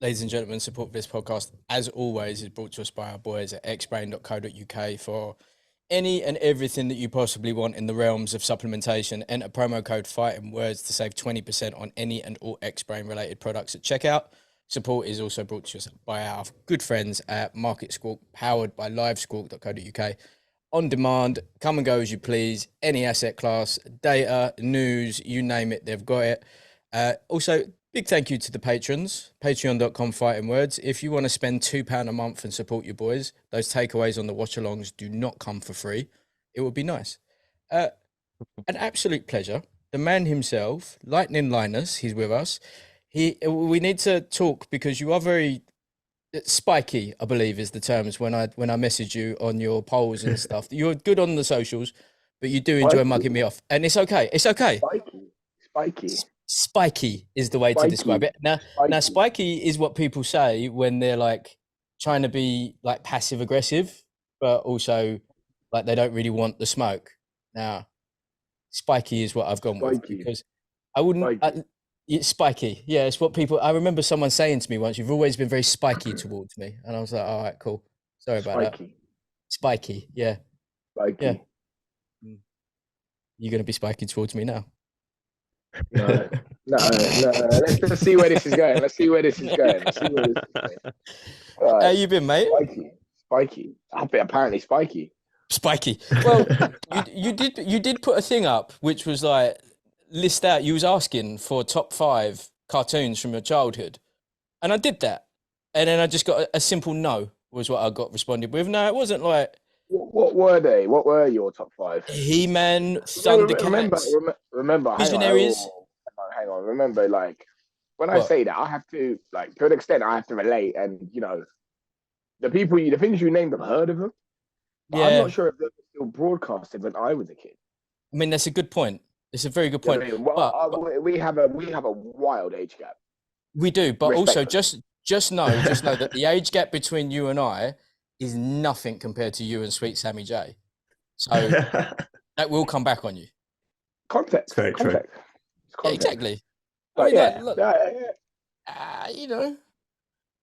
Ladies and gentlemen, support for this podcast, as always, is brought to us by our boys at xbrain.co.uk for any and everything that you possibly want in the realms of supplementation. Enter promo code Fighting Words to save 20% on any and all Xbrain related products at checkout. Support is also brought to us by our good friends at Market Squawk, powered by livesquawk.co.uk. On demand, come and go as you please, any asset class, data, news, you name it, they've got it. Also, big thank you to the patrons, patreon.com Fighting Words. If you want to spend £2 a month and support your boys, those takeaways on the watch-alongs do not come for free. It would be nice. An absolute pleasure. The man himself, Lightning Linus, he's with us. We need to talk because you are very spiky, I believe is the terms when I message you on your polls and stuff. You're good on the socials, but you do enjoy mugging me off. And it's okay. It's okay. Spiky is the way to describe it. Now, spiky is what people say when they're like trying to be like passive aggressive, but also like they don't really want the smoke. Now, spiky is what I've gone with because I wouldn't. It's spiky. Yeah, it's what people. I remember someone saying to me once, "You've always been very spiky towards me," and I was like, "All right, cool. Sorry about that." Spiky. Yeah. Spiky. Yeah. You're gonna be spiky towards me now. No. Let's see where this is going. Right. How you been, mate? Spiky. I've been apparently spiky. Spiky. Well, you did put a thing up which was like list out. You was asking for top 5 cartoons from your childhood, and I did that, and then I just got a simple no was what I got responded with. No, it wasn't like. What were they? What were your top 5? He-Man, Thundercats. Remember. Visionaries. Hang on. Remember, like when I say that, I have to, like, to an extent, I have to relate, and you know, the things you named, I've heard of them. But yeah. I'm not sure if they were still broadcasted when I was a kid. I mean, that's a good point. It's a very good point. Yeah, but we have a wild age gap. We do, but also just know that the age gap between you and I is nothing compared to you and Sweet Sammy J. So that will come back on you. Context. Very true. Yeah, exactly. But you know,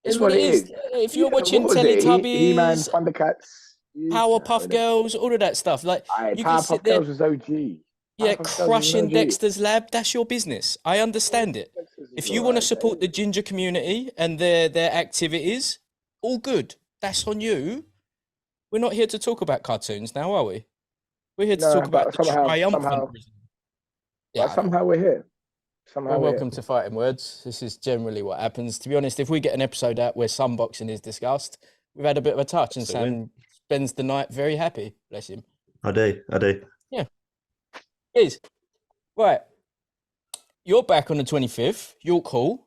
it's what it is. If you're watching Teletubbies, He-Man, Thundercats, Powerpuff Girls, all of that stuff, like you can sit there. Girls was OG. Yeah, crushing Dexter's Lab, that's your business. I understand it. If you want to support the ginger community and their activities, all good. That's on you. We're not here to talk about cartoons now, are we? We're here to talk about the triumphant. Somehow we're here. Welcome to Fighting Words. This is generally what happens. To be honest, if we get an episode out where some boxing is discussed, we've had a bit of a touch, and Sam spends the night very happy. Bless him. I do. Yeah. Is right. You're back on the 25th. York Hall.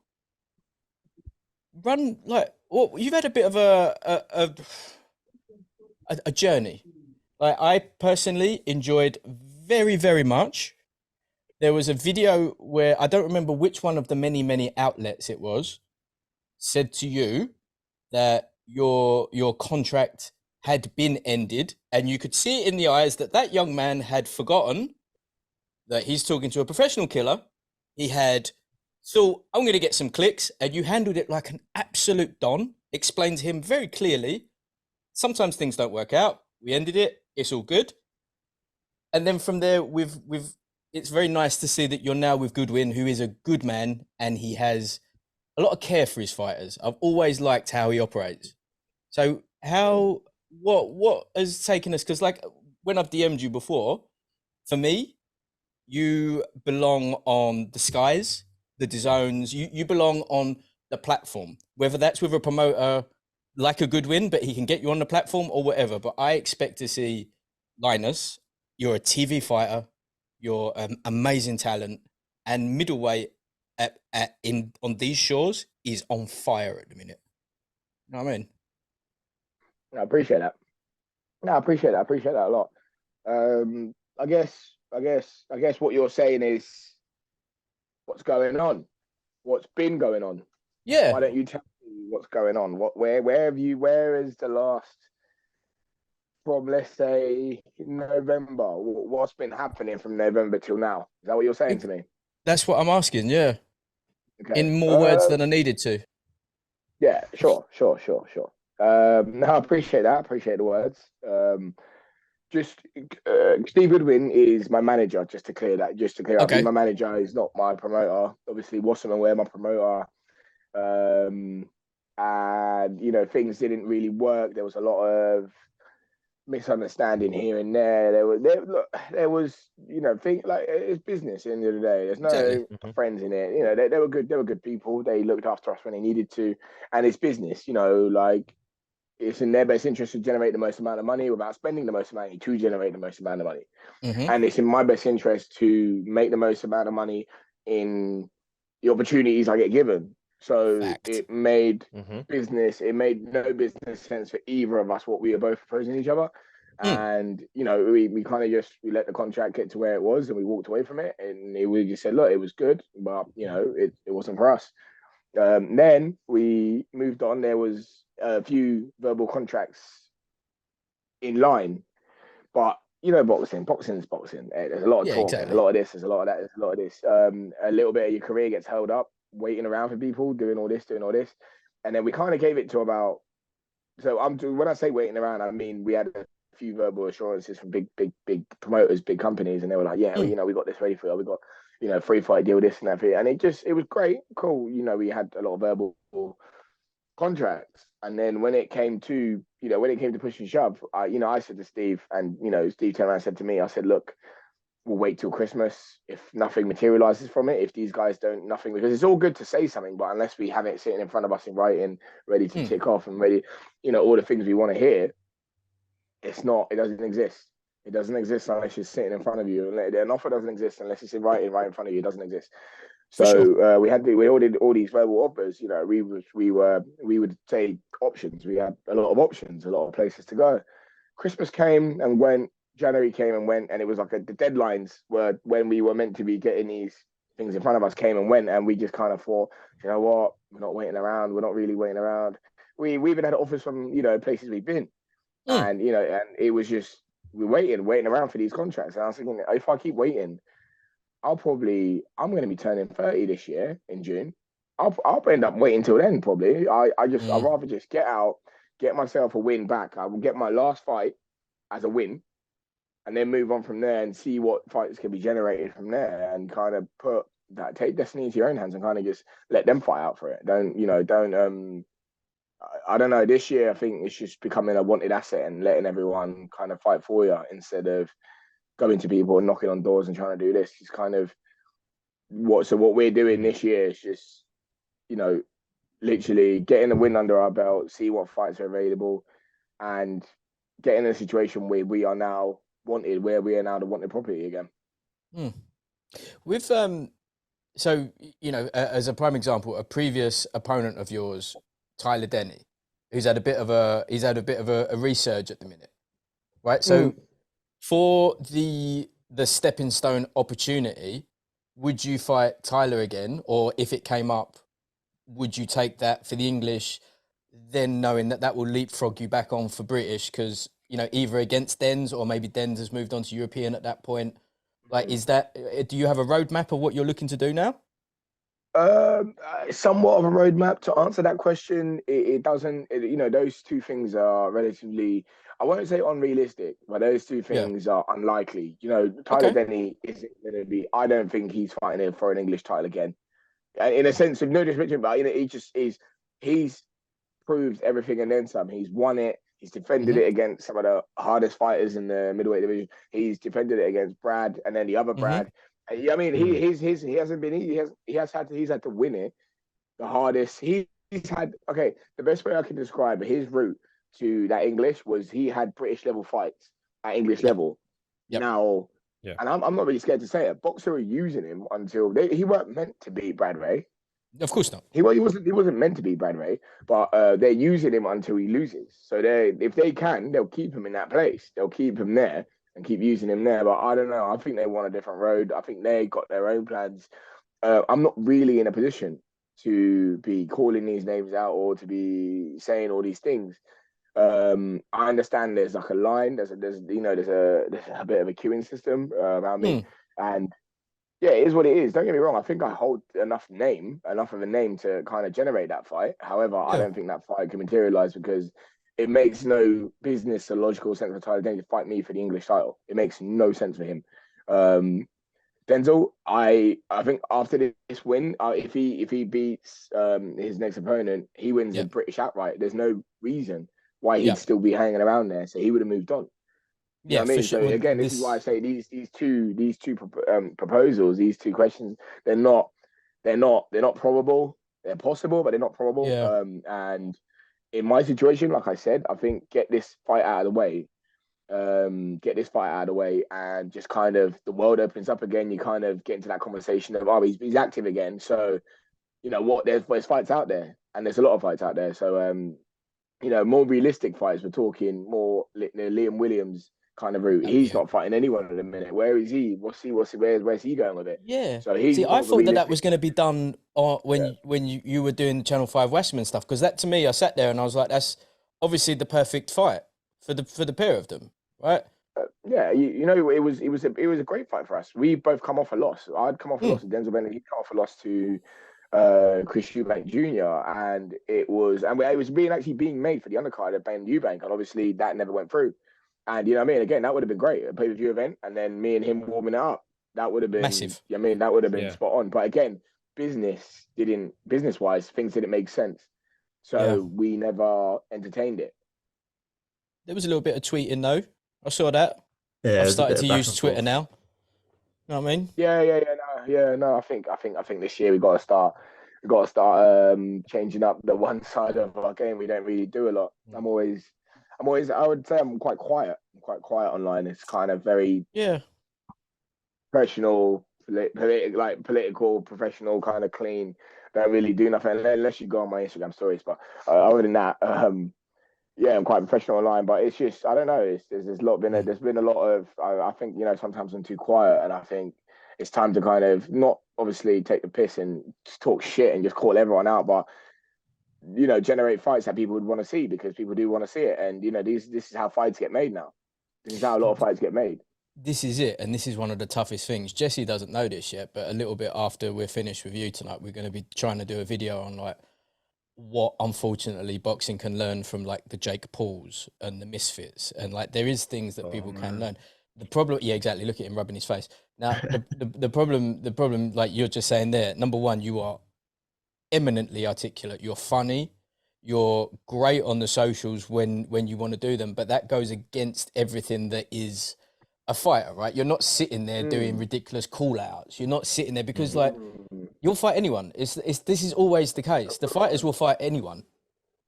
Run like you've had a bit of a journey. Like I personally enjoyed very, very much. There was a video where I don't remember which one of the many outlets it was said to you that your contract had been ended, and you could see it in the eyes that young man had forgotten that he's talking to a professional killer. He had thought, I'm going to get some clicks, and you handled it like an absolute don. Explained to him very clearly, sometimes things don't work out. We ended it. It's all good. And then from there, it's very nice to see that you're now with Goodwin, who is a good man, and he has a lot of care for his fighters. I've always liked how he operates. So what has taken us? Because like when I've DM'd you before, for me, you belong on the skies, the DAZNs. You belong on the platform, whether that's with a promoter like a Goodwin, but he can get you on the platform or whatever. But I expect to see Linus. You're a TV fighter. You're amazing talent, and middleweight on these shores is on fire at the minute. You know what I mean? I appreciate that. I appreciate that a lot. I guess what you're saying is what's going on, what's been going on. Yeah. Why don't you tell me what's going on? Where is the last, from let's say November? What's been happening from November till now? Is that what you're saying to me? That's what I'm asking. Yeah. Okay. In more words than I needed to. Yeah, sure. No, I appreciate that. I appreciate the words. Just Steve Goodwin is my manager. Just to clear that, just to clear up, he's Okay. my manager. He's not my promoter. Obviously, Wasserman Ware, my promoter. And things didn't really work. There was a lot of misunderstanding here and there. There was thing like it's business. At the end of the day, there's Exactly. no friends in it. They were good. They were good people. They looked after us when they needed to, and it's business. Like it's in their best interest to generate the most amount of money without spending the most money to generate the most amount of money. Mm-hmm. And it's in my best interest to make the most amount of money in the opportunities I get given. So Fact. it made no business sense for either of us what we were both proposing to each other. Mm. And we kind of we let the contract get to where it was and we walked away from it. And we just said, look, it was good, but it wasn't for us. Then we moved on. There was a few verbal contracts in line, but boxing is boxing. There's a lot of Yeah, talk. There's a exactly. lot of this. There's a lot of that. There's a lot of this. A little bit of your career gets held up, waiting around for people, doing all this, and then we kind of gave it to about. So when I say waiting around, I mean we had a few verbal assurances from big promoters, big companies, and they were like, yeah, Mm. we got this ready for you. We got free fight deal, this and that for you. And it was great, cool. We had a lot of verbal contracts. And then when it came to push and shove, I said to Steve, and Steve turned around and said to me, I said, look, we'll wait till Christmas. If nothing materializes from it, if these guys don't nothing, because it's all good to say something, but unless we have it sitting in front of us in writing, ready to Mm. tick off and ready, all the things we want to hear, it doesn't exist. It doesn't exist unless it's sitting in front of you. An offer doesn't exist unless it's in writing right in front of you. It doesn't exist. For sure. So we ordered all these verbal offers. We would say options. We had a lot of options, a lot of places to go. Christmas came and went. January came and went, and it was like the deadlines were when we were meant to be getting these things in front of us came and went, and we just kind of thought, you know what, we're not waiting around. We're not really waiting around. We even had offers from places we've been, Mm. and and it was just we're waiting around for these contracts. And I was thinking, if I keep waiting, I'm going to be turning 30 this year in June. I'll end up waiting till then probably. I'd Mm. rather just get out, get myself a win back. I will get my last fight as a win, and then move on from there and see what fights can be generated from there, and kind of take destiny into your own hands and kind of just let them fight out for it. Don't I don't know. This year, I think it's just becoming a wanted asset and letting everyone kind of fight for you instead of going to people and knocking on doors and trying to do this. It's kind of what we're doing this year is just you know literally getting a win under our belt, see what fights are available, and getting in a situation where we are now wanted, where we are now the wanted property again. Mm. With so as a prime example, a previous opponent of yours, Tyler Denny, who's had a bit of a resurge at the minute, right? So for the stepping stone opportunity, would you fight Tyler again, or if it came up, would you take that for the English, then knowing that that will leapfrog you back on for British, because either against Dens or maybe Dens has moved on to European at that point? Like, is that, do you have a roadmap of what you're looking to do now? Somewhat of a roadmap to answer that question. It doesn't, those two things are relatively, I won't say unrealistic, but those two Yeah. things are unlikely. Tyler Okay. Denny isn't going to be, I don't think he's fighting for an English title again. And in a sense of no disrespect, but he just is, he's proved everything and then some. He's won it. He's defended Mm-hmm. it against some of the hardest fighters in the middleweight division. He's defended it against Brad and then the other Mm-hmm. Brad. I mean, he hasn't been he's had to win it the hardest. He's had the best way I can describe his route to that English was he had British level fights at English Yep. level. Yep. Now, Yeah. and I'm not really scared to say it. Boxer are using him until he weren't meant to beat Brad Ray. Of course not. He wasn't meant to be Brad Ray, but they're using him until he loses. So if they can, they'll keep him in that place. They'll keep him there and keep using him there. But I don't know. I think they want a different road. I think they got their own plans. I'm not really in a position to be calling these names out or to be saying all these things. I understand there's like a line. There's a bit of a queuing system around me, Mm. and Yeah, it is what it is. Don't get me wrong. I think I hold enough of a name to kind of generate that fight. However, I Yeah, don't think that fight can materialize because it makes no business or logical sense for Tyler Dane to fight me for the English title. It makes no sense for him. Um, Denzel, I think after this win, if he beats his next opponent, he wins the yeah, British outright. There's no reason why yeah, he'd still be hanging around there. So he would have moved on. You know yeah, what I for mean? So sure. Well, again, this is why I say these two proposals, these two questions, they're not probable. They're possible, but they're not probable. yeah, And in my situation, like I said, I think get this fight out of the way. Get this fight out of the way, and just kind of the world opens up again. You kind of get into that conversation of, oh, he's active again. So what? There's fights out there, and there's a lot of fights out there. So more realistic fights. We're talking more Liam Williams kind of route. He's yeah. not fighting anyone at the minute. Where is he? Where's he going with it? Yeah. So he's See, I more of a thought that realistic. was going to be done when Yeah, you were doing Channel 5 Westman stuff, because that to me, I sat there and I was like, that's obviously the perfect fight for the pair of them, right? yeah. It was a great fight for us. We both come off a loss. I'd come off a loss Mm, to Denzel Bennett. He'd come off a loss to Chris Eubank Jr. And it was being made for the undercard of Ben Eubank, and obviously that never went through. And you know what I mean? Again, that would have been great. A pay-per-view event, and then me and him warming it up. That would have been, massive. I mean, that would have been Yeah. spot on. But again, business wise, things didn't make sense. Yeah. So we never entertained it. There was a little bit of tweeting though. I saw that. Yeah, I've there's a started bit to of back use and Twitter forth. now. You know what I mean? No. I think this year we got to start changing up the one side of our game. We don't really do a lot. I would say I'm quite quiet. I'm quite quiet online. It's kind of very Yeah. professional, political, professional, kind of clean. Don't really do nothing unless you go on my Instagram stories. But other than that, yeah, I'm quite professional online. But it's just I don't know. Mm. There's been a lot of I think sometimes I'm too quiet, and I think it's time to kind of not obviously take the piss and just talk shit and just call everyone out, but generate fights that people would want to see because people do want to see it. And this is how fights get made now. This is how a lot of fights get made. This is it, and this is one of the toughest things. Jesse doesn't know this yet, but a little bit after we're finished with you tonight, we're going to be trying to do a video on like what unfortunately boxing can learn from like the Jake Pauls and the Misfits, and like there is things that people can learn. The problem, yeah, exactly. Look at him rubbing his face. Now, the problem, like you're just saying there. Number one, you are eminently articulate. You're funny. You're great on the socials when you want to do them, but that goes against everything that is a fighter, right? You're not sitting there doing Mm. ridiculous call outs. You're not sitting there because like Mm. you'll fight anyone. This is always the case. The fighters will fight anyone.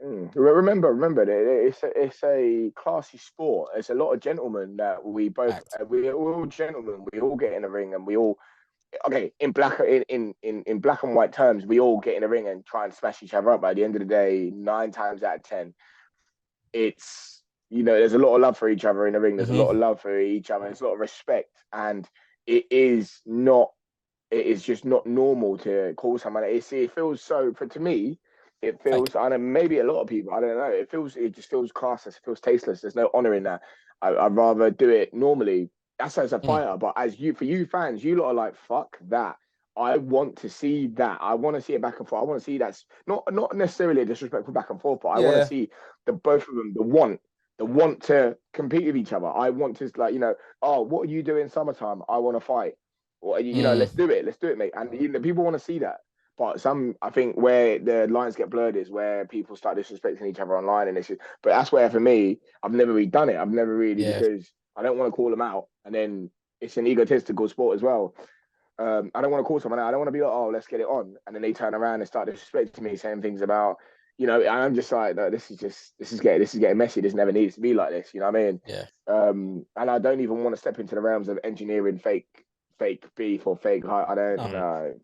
Remember, it's a classy sport. It's a lot of gentlemen that Act. we're all gentlemen. We all get in the ring, and we all in black and white terms, we all get in the ring and try and smash each other up. By the end of the day, 9 times out of 10, it's there's a lot of love for each other in the ring. There's a lot Mm-hmm. of love for each other. There's a lot of respect, and it is not. It is just not normal to call someone. It feels so. To me, it Fake. feels. I know maybe a lot of people. I don't know. It just feels classless. It feels tasteless. There's no honor in that. I'd rather do it normally. That's as a Mm. fighter. But for you fans, you lot are like, fuck that. I want to see that. I want to see it back and forth. I want to see that's not necessarily a disrespectful back and forth, but I want to Yeah. see the both of them, the want to compete with each other. I want to oh, what are you doing summertime? I want to fight. Or Mm. let's do it, mate. And people want to see that. But I think where the lines get blurred is where people start disrespecting each other online, and but that's where for me, I've never really done it. I've never really Yeah. because I don't want to call them out, and then it's an egotistical sport as well. I don't want to call someone out. I don't want to be like, oh, let's get it on, and then they turn around and start disrespecting me, saying things about, I'm just like, no, this is getting messy. This never needs to be like this. You know what I mean? Yeah. And I don't even want to step into the realms of engineering fake beef or fake hype. I don't No. know.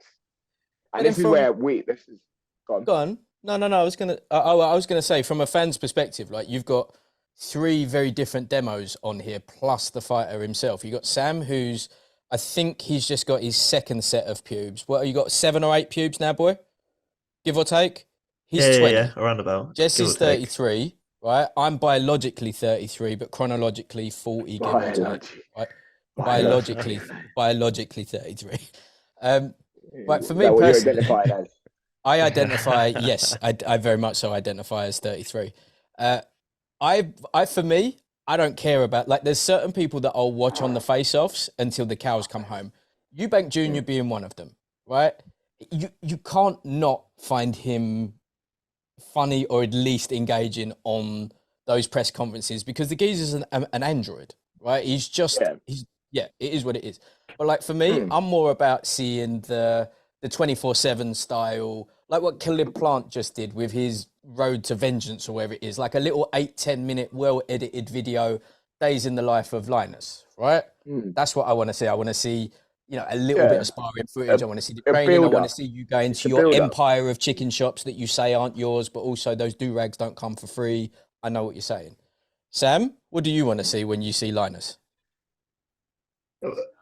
But And then this is where this is gone. go on. No. I was gonna. I was gonna say from a fan's perspective, like you've got three very different demos on here, plus the fighter himself. You got Sam, who's I think he's just got his second set of pubes. Well, you got 7 or 8 pubes now, boy, give or take. He's 20. Around about. Give or Jesse's take. 33, right? I'm biologically 33, but chronologically 40, give or take. Biology. Right? Biology. Biologically 33. But for Is me that what you personally, identify as? I identify, yes, I very much so identify as 33. Uh, for me, I don't care about, like, there's certain people that I'll watch on the face-offs until the cows come home. Eubank Jr. Mm. being one of them, right? You can't not find him funny or at least engaging on those press conferences because the geezer's an android, right? Yeah. Yeah, it is what it is. But like for me, Mm. I'm more about seeing the 24/7 style, like what Caleb Plant just did with his Road to Vengeance or whatever it is, like a little 8-10 minute well edited video, days in the life of Linus, right? Mm. That's what I want to see. I want to see, a little bit Yeah. of sparring footage. A, I want to see the a training. I build want to up. see you go It's into a your build up. empire of chicken shops that you say aren't yours, but also those do-rags don't come for free. I know what you're saying. Sam, what do you want to see when you see Linus?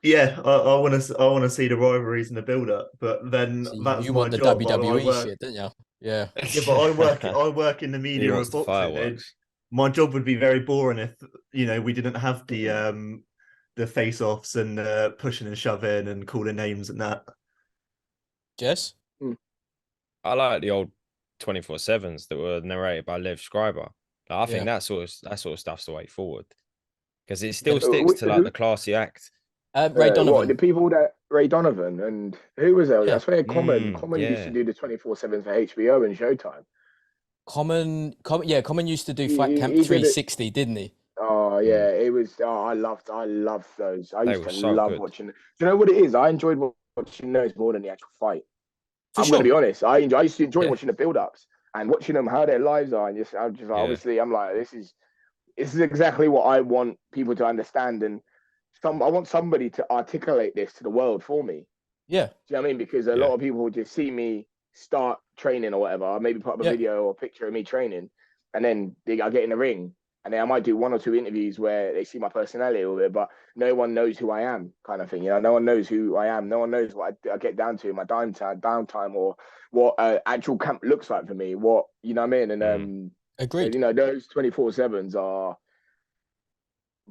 Yeah, I want to see the rivalries and the build up, but then See, that's you my want the job. I WWE work, shit, don't you? Yeah. yeah, but I work in the He media wants of the boxing. fireworks. My job would be very boring if we didn't have the face offs and pushing and shoving and calling names and that. Jess? I like the old 24/7s that were narrated by Liv Schreiber. Like, I think Yeah. that sort of stuff's the way forward because it still Yeah. sticks to like the classy act. Ray Donovan. What the people that Ray Donovan and who was there? Yeah. I swear, Common used to Yeah. do the 24/7 for HBO and Showtime. Common used to do Fight Camp He did it. 360, didn't he? Oh Mm. yeah, it was. Oh, I loved those. I They used were to so love good. watching. Do you know what it is? I enjoyed watching those more than the actual fight. For I'm going to be sure. honest. I used to enjoy Yeah. watching the build-ups and watching them how their lives are, and I'm just Yeah. obviously I'm like this is exactly what I want people to understand, and I want somebody to articulate this to the world for me. Yeah. Do you know what I mean? Because a lot of people will just see me start training or whatever, or maybe put up a video or a picture of me training, and then I get in the ring, and then I might do one or two interviews where they see my personality a little bit, but no one knows who I am, kind of thing. No one knows who I am. No one knows what I get down to in my downtime, or what actual camp looks like for me. What you know what I mean? And Agreed. those 24/7s are.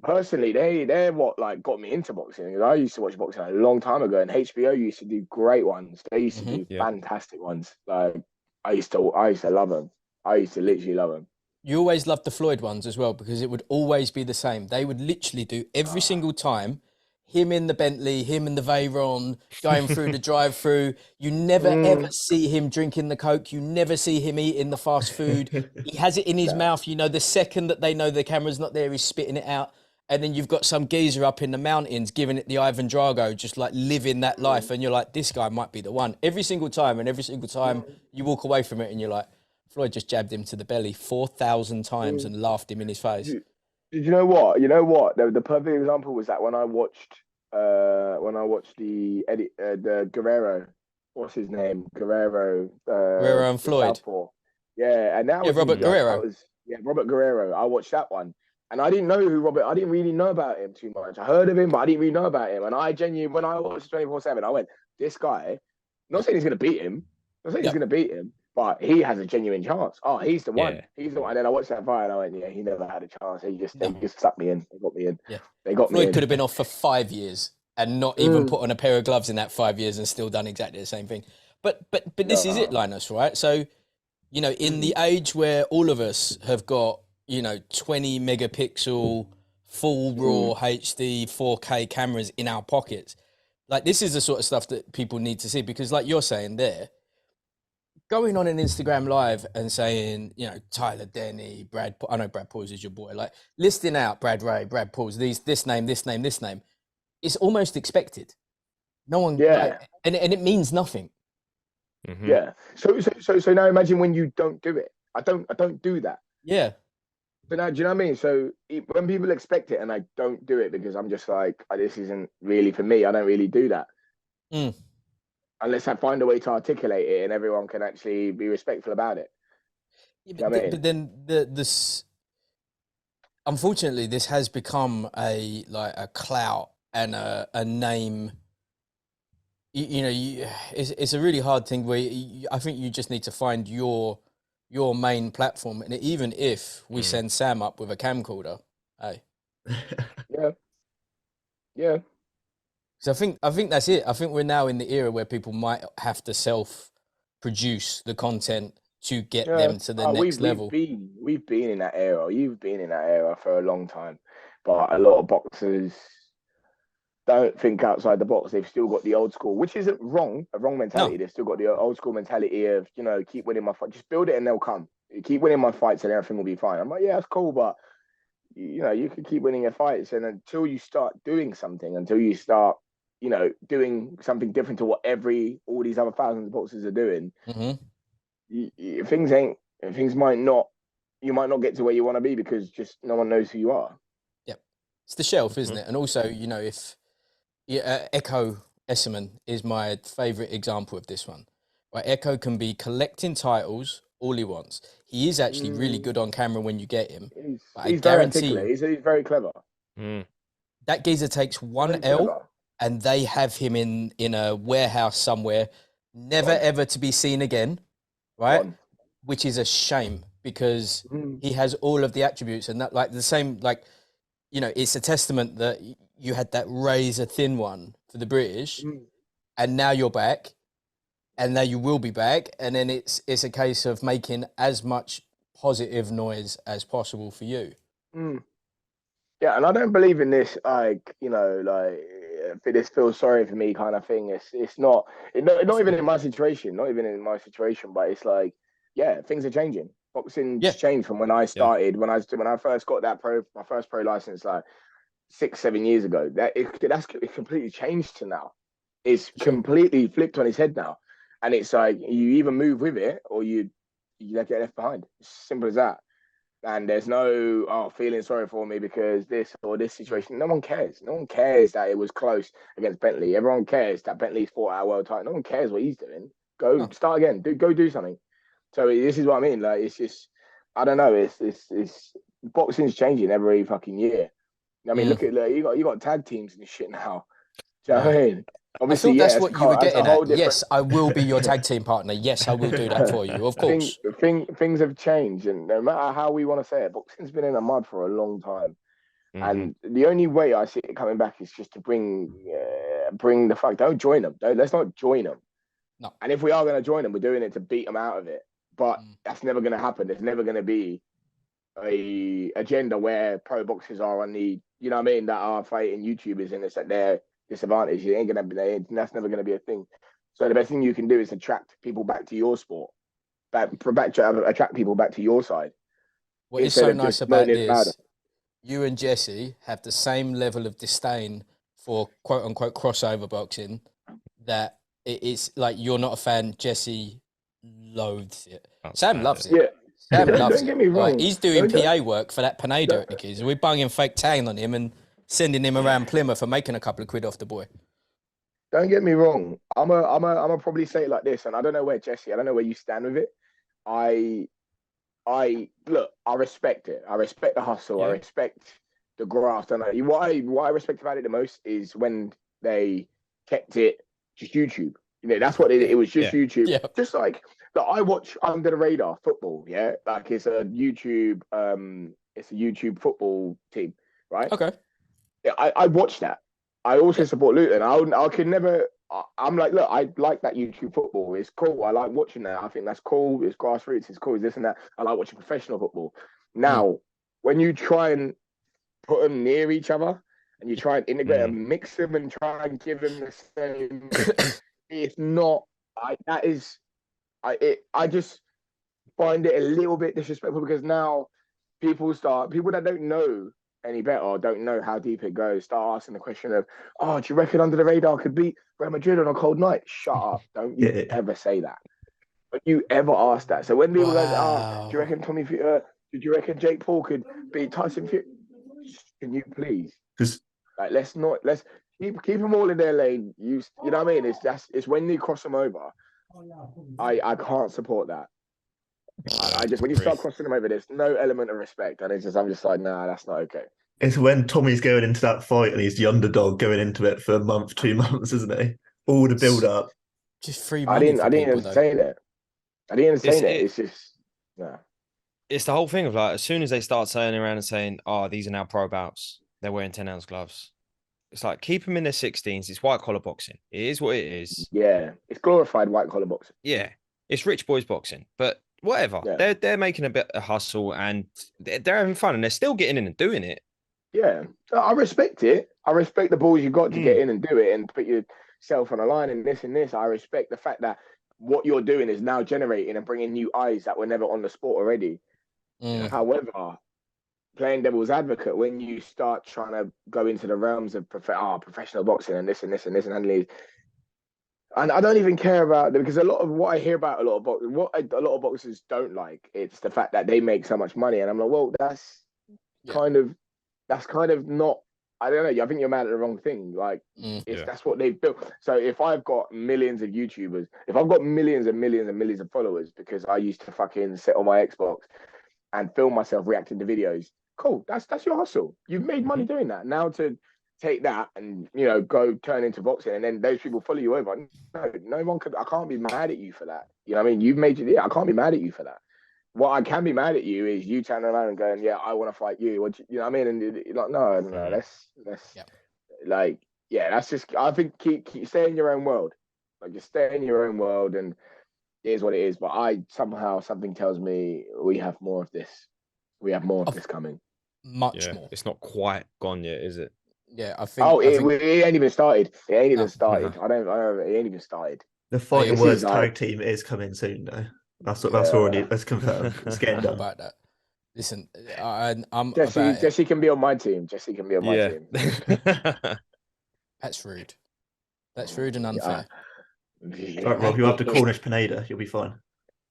Personally, they're what like got me into boxing. I used to watch boxing a long time ago, and HBO used to do great ones. They used to do fantastic ones. Like I used to love them. I used to literally love them. You always loved the Floyd ones as well because it would always be the same. They would literally do every single time him in the Bentley, him in the Veyron, going through the drive-through. You never ever see him drinking the Coke. You never see him eating the fast food. He has it in his mouth. The second that they know the camera's not there, he's spitting it out. And then you've got some geezer up in the mountains giving it the Ivan Drago, just like living that life. And you're like, this guy might be the one. Every single time, and every single time you walk away from it and you're like, Floyd just jabbed him to the belly 4,000 times and laughed him in his face. Did you know what? You know what? The perfect example was that when I watched the Guerrero, what's his name? Guerrero and Floyd. Southpaw. Yeah, and that was Robert Guerrero. Robert Guerrero. I watched that one. And I didn't know who Robert. I didn't really know about him too much. I heard of him, but I didn't really know about him. And I genuinely, when I watched 24/7, I went, "This guy." Not saying he's going to beat him. Not saying he's going to beat him, but he has a genuine chance. Oh, he's the one. He's the one. And then I watched that fight, and I went, "Yeah, he never had a chance. They just sucked me in. They got me in. Yeah, they got me in." Floyd could have been off for 5 years and not even put on a pair of gloves in that 5 years and still done exactly the same thing. But this is it, Linus, right? So, in the age where all of us have got 20 megapixel full raw HD 4K cameras in our pockets. Like, this is the sort of stuff that people need to see because, like you're saying there, going on an Instagram live and saying, Tyler Denny, I know Brad Pauls is your boy, like listing out Brad Ray, Brad Pauls, this name, it's almost expected. No one, and it means nothing. Mm-hmm. Yeah. So now imagine when you don't do it. I don't do that. Yeah. But now, do you know what I mean? So when people expect it and I don't do it because I'm just like, this isn't really for me. I don't really do that. Unless I find a way to articulate it and everyone can actually be respectful about it. Yeah, but then this, unfortunately, this has become a clout and a name. It's a really hard thing where I think you just need to find your main platform, and even if we send Sam up with a camcorder, hey, yeah. So I think that's it. I think we're now in the era where people might have to self-produce the content to get them to the next level. We've been in that era. You've been in that era for a long time, but a lot of boxers don't think outside the box. They've still got the old school, which isn't wrong, a wrong mentality. No. They've still got the old school mentality of, keep winning my fight. Just build it and they'll come. You keep winning my fights and everything will be fine. I'm like, yeah, that's cool, but you can keep winning your fights. And until you start doing something, until you start, doing something different to what all these other thousands of boxers are doing, things might not, you might not get to where you want to be because just no one knows who you are. Yep. It's the shelf, isn't it? And also, if Echo Esserman is my favourite example of this one. Right, Echo can be collecting titles all he wants. He is actually really good on camera when you get him. He's very articulate. He's very clever. That geezer takes one L and they have him in a warehouse somewhere, never ever to be seen again, right? Which is a shame because he has all of the attributes and that it's a testament that you had that razor thin one for the British and now you're back and now you will be back. And then it's a case of making as much positive noise as possible for you. Yeah. And I don't believe in this, this feels sorry for me kind of thing. It's not even in my situation, but it's like, yeah, things are changing. Boxing's changed from when I started, when I first got my first pro license, like 6-7 years ago. That's completely changed to now. It's completely flipped on its head now, and it's like you either move with it or you get left behind. It's simple as that. And there's no feeling sorry for me because this or this situation. No one cares. No one cares that it was close against Bentley. Everyone cares that Bentley's fought our world title. No one cares what he's doing. Start again. Go do something. So this is what I mean. Like it's just, I don't know. It's boxing's changing every fucking year. I mean, look at you got tag teams and shit now. Do you know what I mean? Obviously, I thought that's what you were getting at. Yes, I will be your tag team partner. Yes, I will do that for you. Of course. Things have changed, and no matter how we want to say it, boxing's been in the mud for a long time. And the only way I see it coming back is just to bring the fact. Don't join them. Let's not join them. No. And if we are going to join them, we're doing it to beat them out of it. But that's never going to happen. There's never going to be a agenda where pro boxers are on the, that are fighting YouTubers and it's at their disadvantage. It ain't going to be. That's never going to be a thing. So the best thing you can do is attract people back to your sport, attract people back to your side. What is so nice about this? You and Jesse have the same level of disdain for quote unquote crossover boxing that it's like you're not a fan. Jesse loathes it. Sam loves it. Yeah. Sam loves it. Don't get me wrong. Like, he's doing PA work for that Pineda at the kids. We're bunging fake tang on him and sending him around Plymouth for making a couple of quid off the boy. Don't get me wrong. I'm a probably say it like this, and I don't know where you stand with it. I respect it. I respect the hustle. I respect the graft. And what I respect about it the most is when they kept it just YouTube. That's what it was, just YouTube. Yeah. Just like I watch under the radar football. Yeah, like it's a YouTube football team, right? Okay. Yeah, I watch that. I also support Luton. I could never. I'm like, look, I like that YouTube football. It's cool. I like watching that. I think that's cool. It's grassroots. It's cool. It's this and that. I like watching professional football. Now, when you try and put them near each other and you try and integrate them, mix them and try and give them the same, it's not. I just find it a little bit disrespectful because now people that don't know any better or don't know how deep it goes start asking the question of, do you reckon Under the Radar could beat Real Madrid on a cold night? Shut up. Don't you ever say that. Don't you ever ask that. So when people go, do you reckon did you reckon Jake Paul could beat Tyson Fury? Can you please? Let's keep them all in their lane. You know what I mean? It's when you cross them over. I can't support that. When you start crossing them over, there's no element of respect, and I'm just like, nah, that's not okay. It's when Tommy's going into that fight and he's the underdog going into it for a month, 2 months, isn't he? All the build up. Just free money. I didn't even say that. It's just It's the whole thing of like, as soon as they start turning around and saying, "Oh, these are now pro bouts," they're wearing 10-ounce gloves. It's like keep them in their 16s. It's white collar boxing. It is what it is. Yeah, it's glorified white collar boxing. Yeah, it's rich boys boxing. But whatever, Yeah. they're making a bit of hustle and they're having fun and they're still getting in and doing it. Yeah, I respect it. I respect the balls you got to get in and do it and put yourself on a line and this and this. I respect the fact that what you're doing is now generating and bringing new eyes that were never on the sport already. However, playing devil's advocate, when you start trying to go into the realms of professional boxing and this and this and this and I don't even care about them because a lot of what I hear about a lot of boxers don't like, it's the fact that they make so much money, and I'm like, well, that's kind of not. I don't know. I think you're mad at the wrong thing. Like, that's what they've built. So if I've got millions of YouTubers, if I've got millions and millions and millions of followers because I used to fucking sit on my Xbox and film myself reacting to videos, cool. That's your hustle. You've made money doing that. Now to take that and go turn into boxing, and then those people follow you over. No one could. I can't be mad at you for that. You know what I mean? You've made it. Yeah, I can't be mad at you for that. What I can be mad at you is you turning around and going, "Yeah, I want to fight you." What you know what I mean? And you're like, no, that's like, yeah, that's just. I think keep stay in your own world. Like, just stay in your own world, and it is what it is. But something tells me we have more of this. We have more of this coming. Much more. It's not quite gone yet, is it? Yeah, I think. It ain't even started. It ain't even started. I don't. It ain't even started. The Fighting Words tag team is coming soon, though. That's confirmed. It's getting done. About that. Listen, I'm Jesse can be on my team. Jesse can be on my team. That's rude. That's rude and unfair. Right, Rob, you'll have to Cornish Pineda. You'll be fine.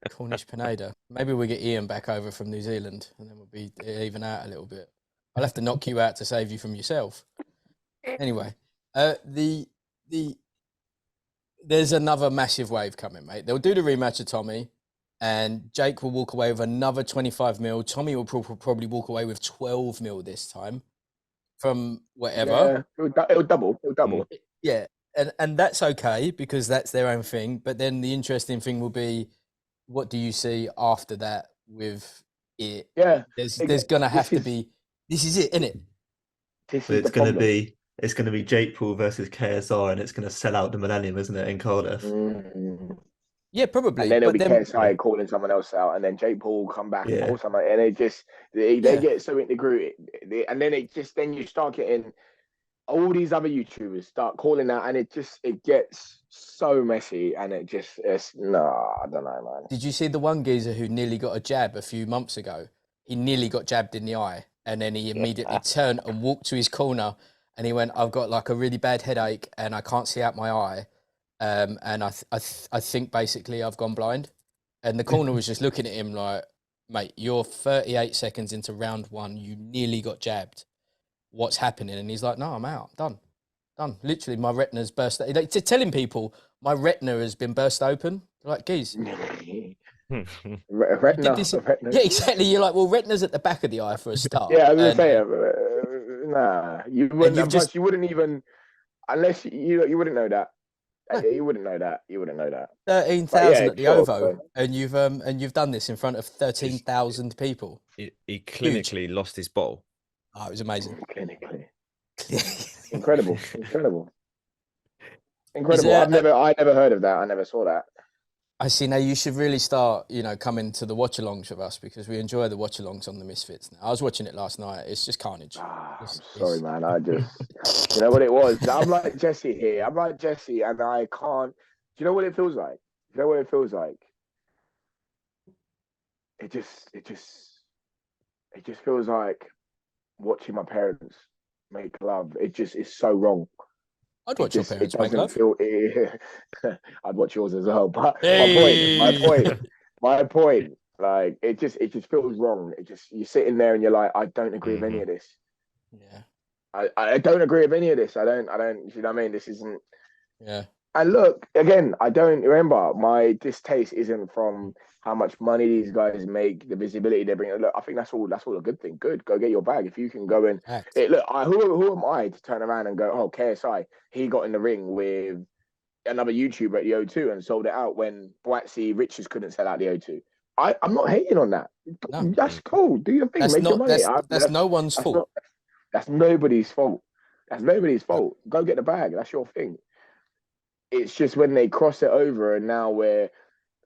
Cornish Pineda. Maybe we get Ian back over from New Zealand, and then we'll be even out a little bit. I'll have to knock you out to save you from yourself. Anyway, there's another massive wave coming, mate. They'll do the rematch of Tommy, and Jake will walk away with another 25 mil. Tommy will probably walk away with 12 mil this time from whatever. Yeah, it'll double. Yeah, and that's okay because that's their own thing. But then the interesting thing will be, what do you see after that with it? Yeah, there's gonna have to be. This is it, isn't it? It's going to be Jake Paul versus KSI, and it's going to sell out the Millennium, isn't it, in Cardiff? Yeah, probably. And then it'll be KSI calling someone else out, and then Jake Paul will come back and call someone, and they get so integrated, and then then you start getting all these other YouTubers start calling out, and it gets so messy, and I don't know, man. Did you see the one geezer who nearly got a jab a few months ago? He nearly got jabbed in the eye, and then he immediately turned and walked to his corner, and he went, "I've got like a really bad headache, and I can't see out my eye, and I think basically I've gone blind." And the corner was just looking at him like, "Mate, you're 38 seconds into round one. You nearly got jabbed. What's happening?" And he's like, "No, I'm out. Done. Literally, my retina's burst." Like, telling people my retina has been burst open. They're like, geez. Retina. Yeah, exactly. You're like, well, retina's at the back of the eye for a start. Yeah, I was gonna say, nah, you wouldn't. You wouldn't even, unless you wouldn't know that. No. You wouldn't know that. 13,000 at the OVO, and you've done this in front of 13,000 people. He clinically lost his bottle. Oh, it was amazing. Clinically. Incredible. I never heard of that. I never saw that. I see. Now you should really start, coming to the watch-alongs with us, because we enjoy the watch-alongs on the Misfits. Now, I was watching it last night. It's just carnage. I'm sorry, man. I just, you know what it was? I'm like Jesse here. And I can't. Do you know what it feels like? It just feels like watching my parents make love. It just is so wrong. I'd watch your parents make love. I'd watch yours as well. But hey! my point. Like, it just feels wrong. You're sitting there and you're like, I don't agree with any of this. Yeah. I don't agree with any of this. I don't. You know what I mean? This isn't. Yeah. And look, again, I don't remember. My distaste isn't from how much money these guys make, the visibility they bring. Look, I think that's all a good thing. Good, go get your bag. If you can go in, who am I to turn around and go, oh, KSI, he got in the ring with another YouTuber at the O2 and sold it out when Boatsy Richards couldn't sell out the O2. I'm not hating on that. No. That's cool. Do your thing. Make your money. That's no one's fault. That's nobody's fault. That's nobody's fault. Go get the bag. That's your thing. It's just when they cross it over, and now we're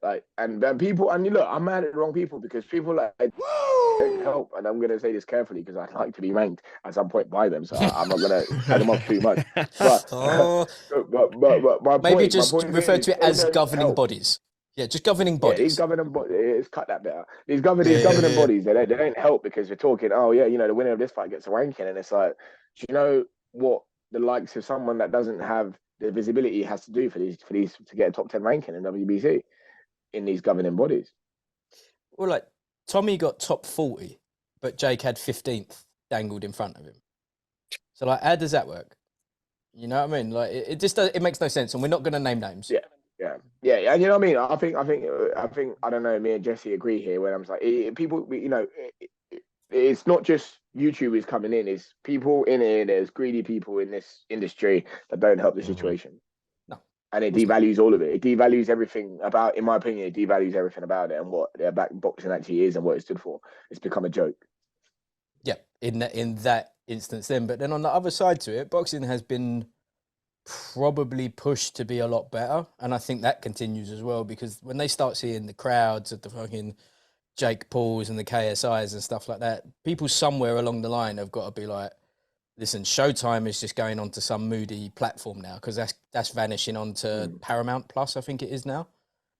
like, and people, and you look, I'm mad at the wrong people, because people like don't help, and I'm gonna say this carefully because I'd like to be ranked at some point by them, so I'm not gonna cut them off too much. But Oh, but maybe my just point refer is, to it they as don't governing help. bodies. Yeah, just governing Yeah, these bodies. governing bodies, cut that bit out. These governing bodies, they don't help, because we're talking, oh yeah, the winner of this fight gets a ranking, and it's like, do you know what the likes of someone that doesn't have the visibility has to do for these to get a top 10 ranking in WBC in these governing bodies? Well, like Tommy got top 40, but Jake had 15th dangled in front of him. So like, how does that work? You know what I mean? Like, it just does, it makes no sense, and we're not going to name names. Yeah, and you know what I mean. I think I don't know. Me and Jesse agree here. When I'm like, people, it's not just YouTubers coming in. It's people in here. There's greedy people in this industry that don't help the situation. No, and it devalues all of it. It devalues everything about, in my opinion, it devalues everything about it and what their back boxing actually is and what it stood for. It's become a joke. Yeah, in that instance, then. But then on the other side to it, boxing has been probably pushed to be a lot better, and I think that continues as well, because when they start seeing the crowds at the fucking Jake Pauls and the KSIs and stuff like that, people somewhere along the line have got to be like, listen, Showtime is just going onto some moody platform now, because that's vanishing onto Paramount Plus, I think it is now,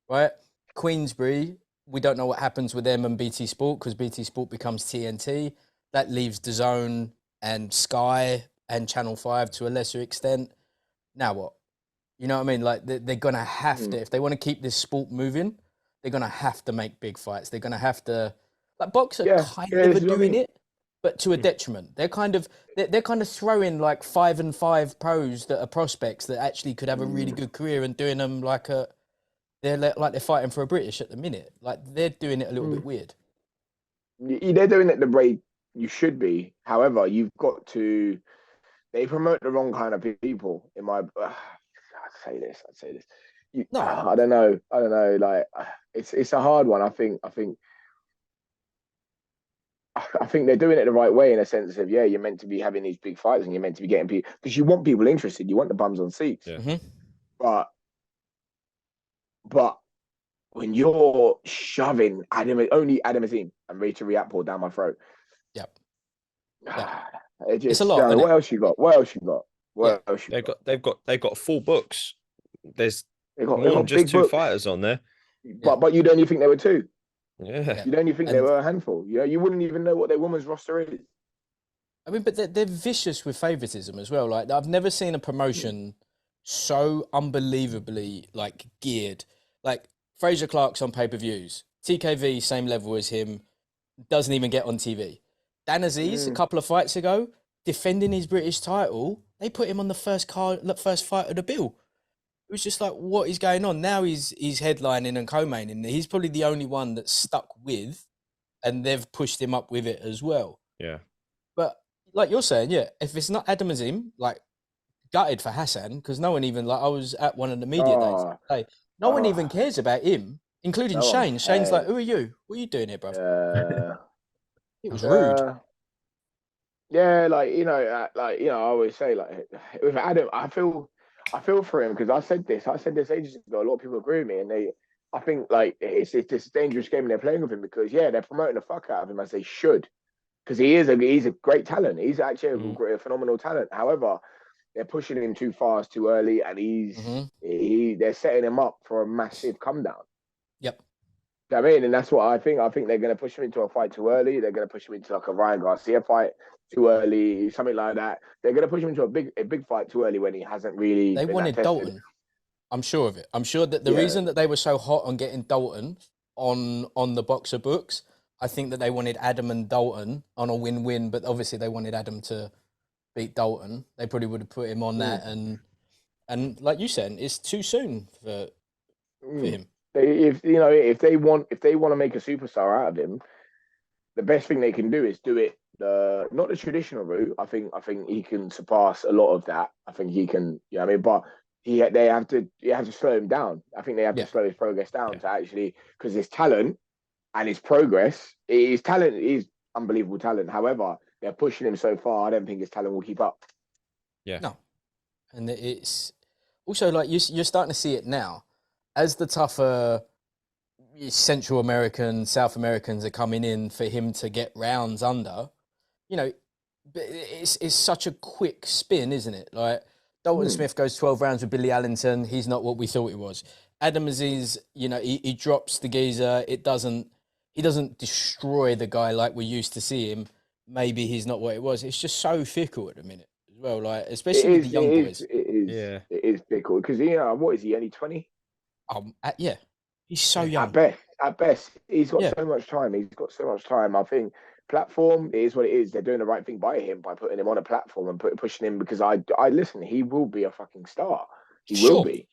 right? Queensbury, we don't know what happens with them and BT Sport, because BT Sport becomes TNT. That leaves DAZN and Sky and Channel 5 to a lesser extent. Now what? You know what I mean? Like, they're going to have to, if they want to keep this sport moving, they're going to have to make big fights. They're going to have to, like, Boxer kind of doing it, but to a detriment. They're kind of throwing like 5-5 pros that are prospects that actually could have a really good career, and doing them like they're fighting for a British at the minute. Like, they're doing it a little bit weird. They're doing it the way you should be. However, you've got to, they promote the wrong kind of people. In my, I'd say this. I don't know. Like, it's a hard one. I think they're doing it the right way, in a sense of, yeah, you're meant to be having these big fights and you're meant to be getting people, because you want people interested. You want the bums on seats. Yeah. But when you're shoving only Adam Azim and Rachel Riapor down my throat, it's a lot. What else you got? They've got full books. There's more than just two fighters on there. But you'd only think there were two. Yeah. You'd only think they were a handful. You wouldn't even know what their women's roster is. I mean, but they're vicious with favoritism as well. Like, I've never seen a promotion so unbelievably like geared. Like, Fraser Clark's on pay-per-views. TKV, same level as him, doesn't even get on TV. Dan Aziz, a couple of fights ago, defending his British title, they put him on the first fight of the bill. It was just like, what is going on? Now he's headlining and co-maining. He's probably the only one that's stuck with, and they've pushed him up with it as well. Yeah. But like you're saying, yeah, if it's not Adam Azim, like, gutted for Hassan, because no one even, like, I was at one of the media days today. No one even cares about him, including Shane. Shane's like, who are you? What are you doing here, bro? It was rude. Yeah, I always say, like, with Adam, I feel for him, because I said this ages ago. A lot of people agree with me, and I think, like, it's this dangerous game they're playing with him, because they're promoting the fuck out of him, as they should, because he's a great talent. He's actually a phenomenal talent. However, they're pushing him too fast, too early, and they're setting him up for a massive come down. Yep. You know what I mean? And that's what I think. I think they're going to push him into a fight too early. They're going to push him into like a Ryan Garcia fight too early, something like that. They're going to push him into a big fight too early when he hasn't really. They wanted Dalton. I'm sure of it. I'm sure that the reason that they were so hot on getting Dalton on the Boxer books, I think that they wanted Adam and Dalton on a win-win, but obviously they wanted Adam to beat Dalton. They probably would have put him on that, and like you said, it's too soon for him. If they want to make a superstar out of him, the best thing they can do is do it not the traditional route. I think he can surpass a lot of that. I think he can. You know what I mean? But you have to slow him down. I think they have to slow his progress down to actually, because his talent and his progress, his talent is unbelievable talent. However, they're pushing him so far. I don't think his talent will keep up. Yeah. No, and it's also like you're starting to see it now as the tougher Central American, South Americans are coming in for him to get rounds under. You know, it's such a quick spin, isn't it? Like Dalton Smith goes 12 rounds with Billy Allington. He's not what we thought he was. Adam Aziz, you know, he drops the geezer. He doesn't destroy the guy like we used to see him. Maybe he's not what it was. It's just so fickle at the minute as well. Like especially with the young boys. Yeah. It is fickle because what is he, only 20? Yeah, he's so young. At best, he's got Yeah. so much time. He's got so much time. I think platform is what it is. They're doing the right thing by him by putting him on a platform and pushing him because I listen. He will be a fucking star. He will be.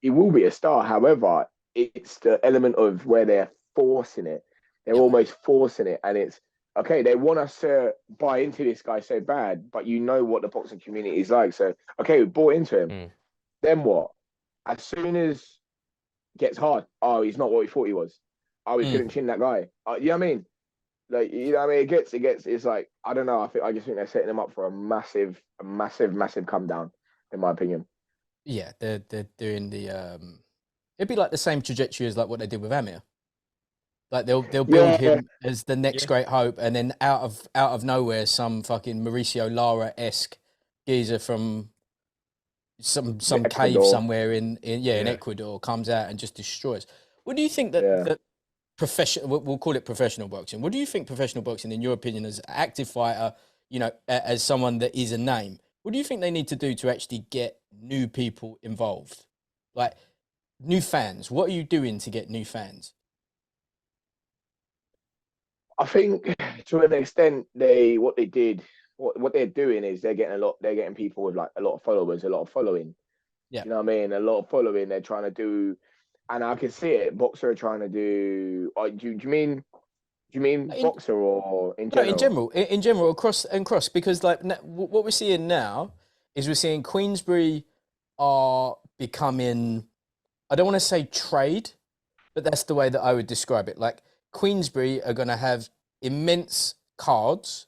He will be a star. However, it's the element of where they're forcing it. They're almost forcing it, and it's okay. They want us to buy into this guy so bad, but you know what the boxing community is like. So okay, we bought into him. Then what? As soon as it gets hard, oh, he's not what we thought he was. Oh, he couldn't chin that guy. You know what I mean? Like, you know what I mean? It's like, I don't know. I just think they're setting him up for a massive come down, in my opinion. Yeah, they're doing the it'd be like the same trajectory as like what they did with Amir. Like they'll build him as the next great hope, and then out of nowhere, some fucking Mauricio Lara-esque geezer from some cave somewhere in Ecuador comes out and just destroys. What do you think that professional? We'll call it professional boxing. What do you think professional boxing, in your opinion, as an active fighter, you know, as someone that is a name? What do you think they need to do to actually get new people involved, like new fans? What are you doing to get new fans? I think to an extent what they're doing is they're getting people with like a lot of followers, a lot of following. Yeah. You know what I mean? A lot of following. They're trying to do, and I can see it. Boxer are trying to do. Do you mean boxer or in general? No, in general, across, because like what we're seeing now is we're seeing Queensbury are becoming, I don't want to say trade, but that's the way that I would describe it. Like Queensbury are going to have immense cards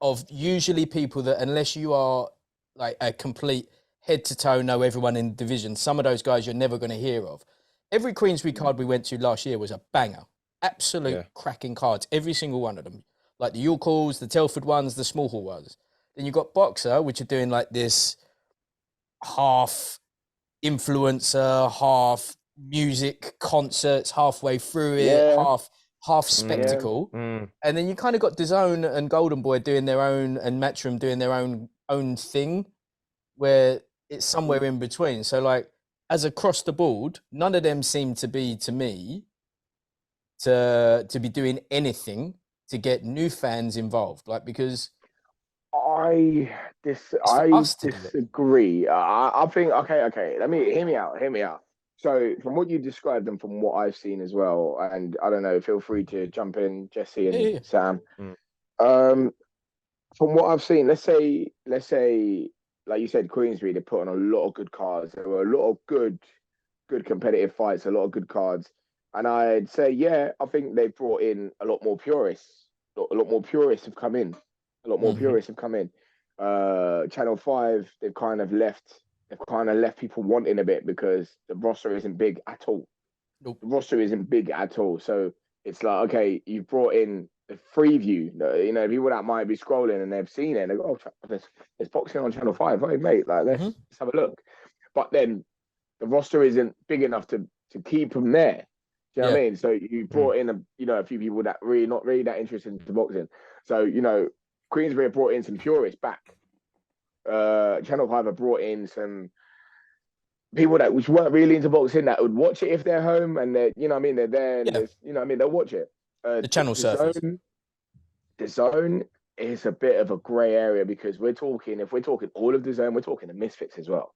of usually people that, unless you are like a complete head to toe, know everyone in the division, some of those guys you're never going to hear of. Every Queensbury card we went to last year was a banger. Absolute cracking cards, every single one of them. Like the York Halls, the Telford ones, the Small Hall ones. Then you've got Boxer, which are doing like this half influencer, half music concerts halfway through it, half spectacle. And then you kind of got DAZN and Golden Boy doing their own, and Matchroom doing their own thing, where it's somewhere in between. So like as across the board, none of them seem to be, to me, to be doing anything to get new fans involved. Like, because I disagree. I think okay. Let me hear me out. So from what you described and from what I've seen as well, and I don't know, feel free to jump in, Jesse and Sam. From what I've seen, let's say, like you said, Queensbury, they put on a lot of good cards. There were a lot of good competitive fights, a lot of good cards. And I'd say, I think they brought in a lot more purists. A lot more purists have come in. Channel 5, they've kind of left people wanting a bit because the roster isn't big at all. The roster isn't big at all. So it's like, okay, you've brought in a Freeview. You know, people that might be scrolling and they've seen it and they go, oh, there's boxing on Channel 5. Hey, mate, like, let's have a look. But then the roster isn't big enough to keep them there. Do you know what I mean? So you brought in a few people that really not really that interested in boxing. So, you know, Queensbury brought in some purists back. Channel 5 have brought in some people that which weren't really into boxing that would watch it if they're home and they're, you know what I mean, they're there and you know what I mean, they'll watch it. The channel surfers. DAZN is a bit of a grey area because if we're talking all of DAZN, we're talking the misfits as well.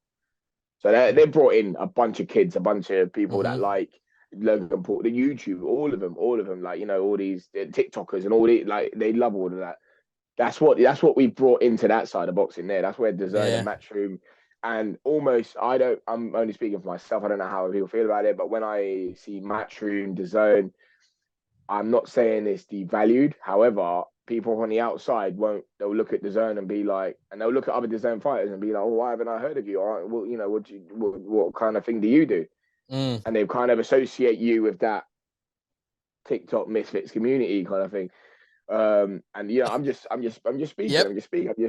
So they brought in a bunch of kids, a bunch of people that like Logan Paul, the YouTube, all of them, like, you know, all these TikTokers and all these, like, they love all of that. That's what we brought into that side of boxing there. That's where DAZN and Matchroom, and almost, I'm only speaking for myself. I don't know how people feel about it, but when I see Matchroom, DAZN, I'm not saying it's devalued. However, people on the outside won't. They'll look at the zone and be like, and they'll look at other zone fighters and be like, "Oh, why haven't I heard of you? Or well, you know, what kind of thing do you do?" And they kind of associate you with that TikTok misfits community kind of thing. And you know, I'm just speaking. Yep. I'm just speaking. Yeah.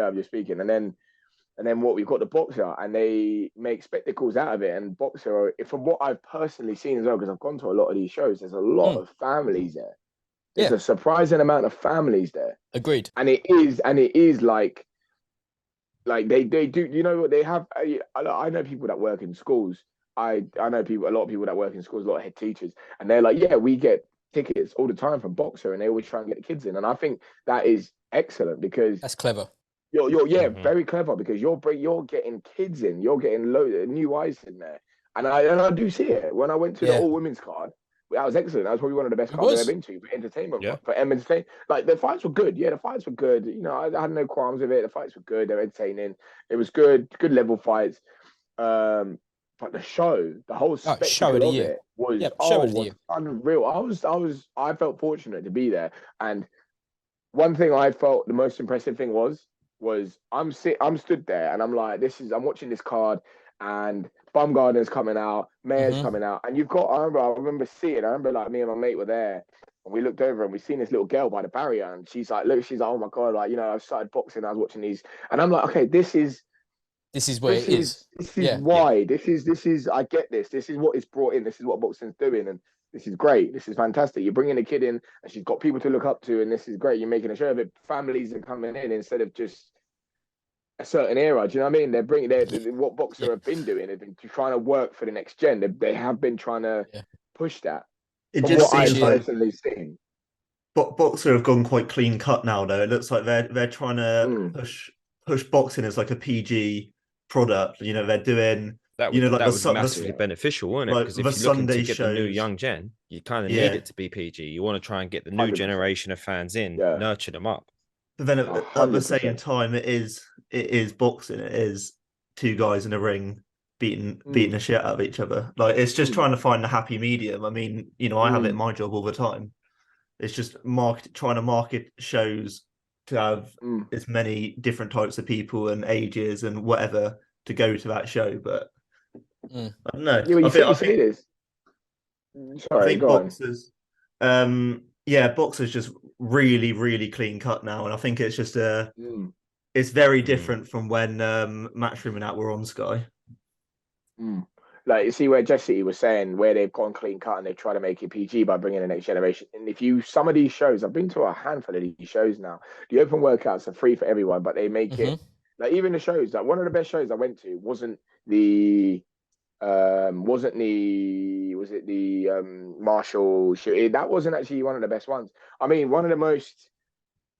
I'm just speaking. And then what we've got the Boxer, and they make spectacles out of it. And Boxer, from what I've personally seen as well, because I've gone to a lot of these shows, there's a lot of families there. There's a surprising amount of families there. Agreed. And it is like they do. You know what they have? I know people that work in schools. I know a lot of people that work in schools, a lot of head teachers, and they're like, yeah, we get tickets all the time from Boxer, and they always try and get the kids in. And I think that is excellent because that's clever. You're very clever because you're getting kids in, you're getting loads of new eyes in there, and I do see it. When I went to the all women's card, that was excellent. That was probably one of the best cards I've ever been to for entertainment. For entertainment, like the fights were good. Yeah, the fights were good. You know, I had no qualms with it. The fights were good. They're entertaining. It was good level fights. But the show, the whole spectacle of it was unreal. I felt fortunate to be there. And one thing I felt the most impressive thing was I'm stood there and I'm like, I'm watching this card and Bumgarner's coming out, Mayor's coming out, and I remember like me and my mate were there and we looked over and we seen this little girl by the barrier and she's like, oh my God, like, you know, I started boxing, I was watching these, and I'm like, okay, this is where it is. This is why. Yeah. This is I get this. This is what is brought in. This is what boxing's doing. And this is great. This is fantastic. You're bringing a kid in and she's got people to look up to. And this is great. You're making a show of it. Families are coming in instead of just a certain era. Do you know what I mean? They're bringing what Boxer have been doing. They've been trying to work for the next gen. They have been trying to push that. It just seems like Boxer have gone quite clean cut now, though. It looks like they're trying to push boxing as like a PG product. You know, they're doing that. You know, like that was massively beneficial, wasn't it? Because if you're looking to get the new young gen, you kind of need it to be PG. You want to try and get the new 100%. Generation of fans in, nurture them up. But then at the same time, it is boxing. It is two guys in a ring beating the shit out of each other. Like it's just trying to find the happy medium. I mean, you know, I have it in my job all the time. It's just trying to market shows to have as many different types of people and ages and whatever to go to that show, but I don't know. Yeah, I think it is. Sorry, I think Boxers, Boxers just really, really clean cut now, and I think it's just it's very different from when Matchroom and that were on Sky. Like, you see where Jesse was saying where they've gone clean cut and they try to make it PG by bringing the next generation. And some of these shows, I've been to a handful of these shows now. The open workouts are free for everyone, but they make it like even the shows. Like one of the best shows I went to wasn't the Marshall show. That wasn't actually one of the best ones. I mean, one of the most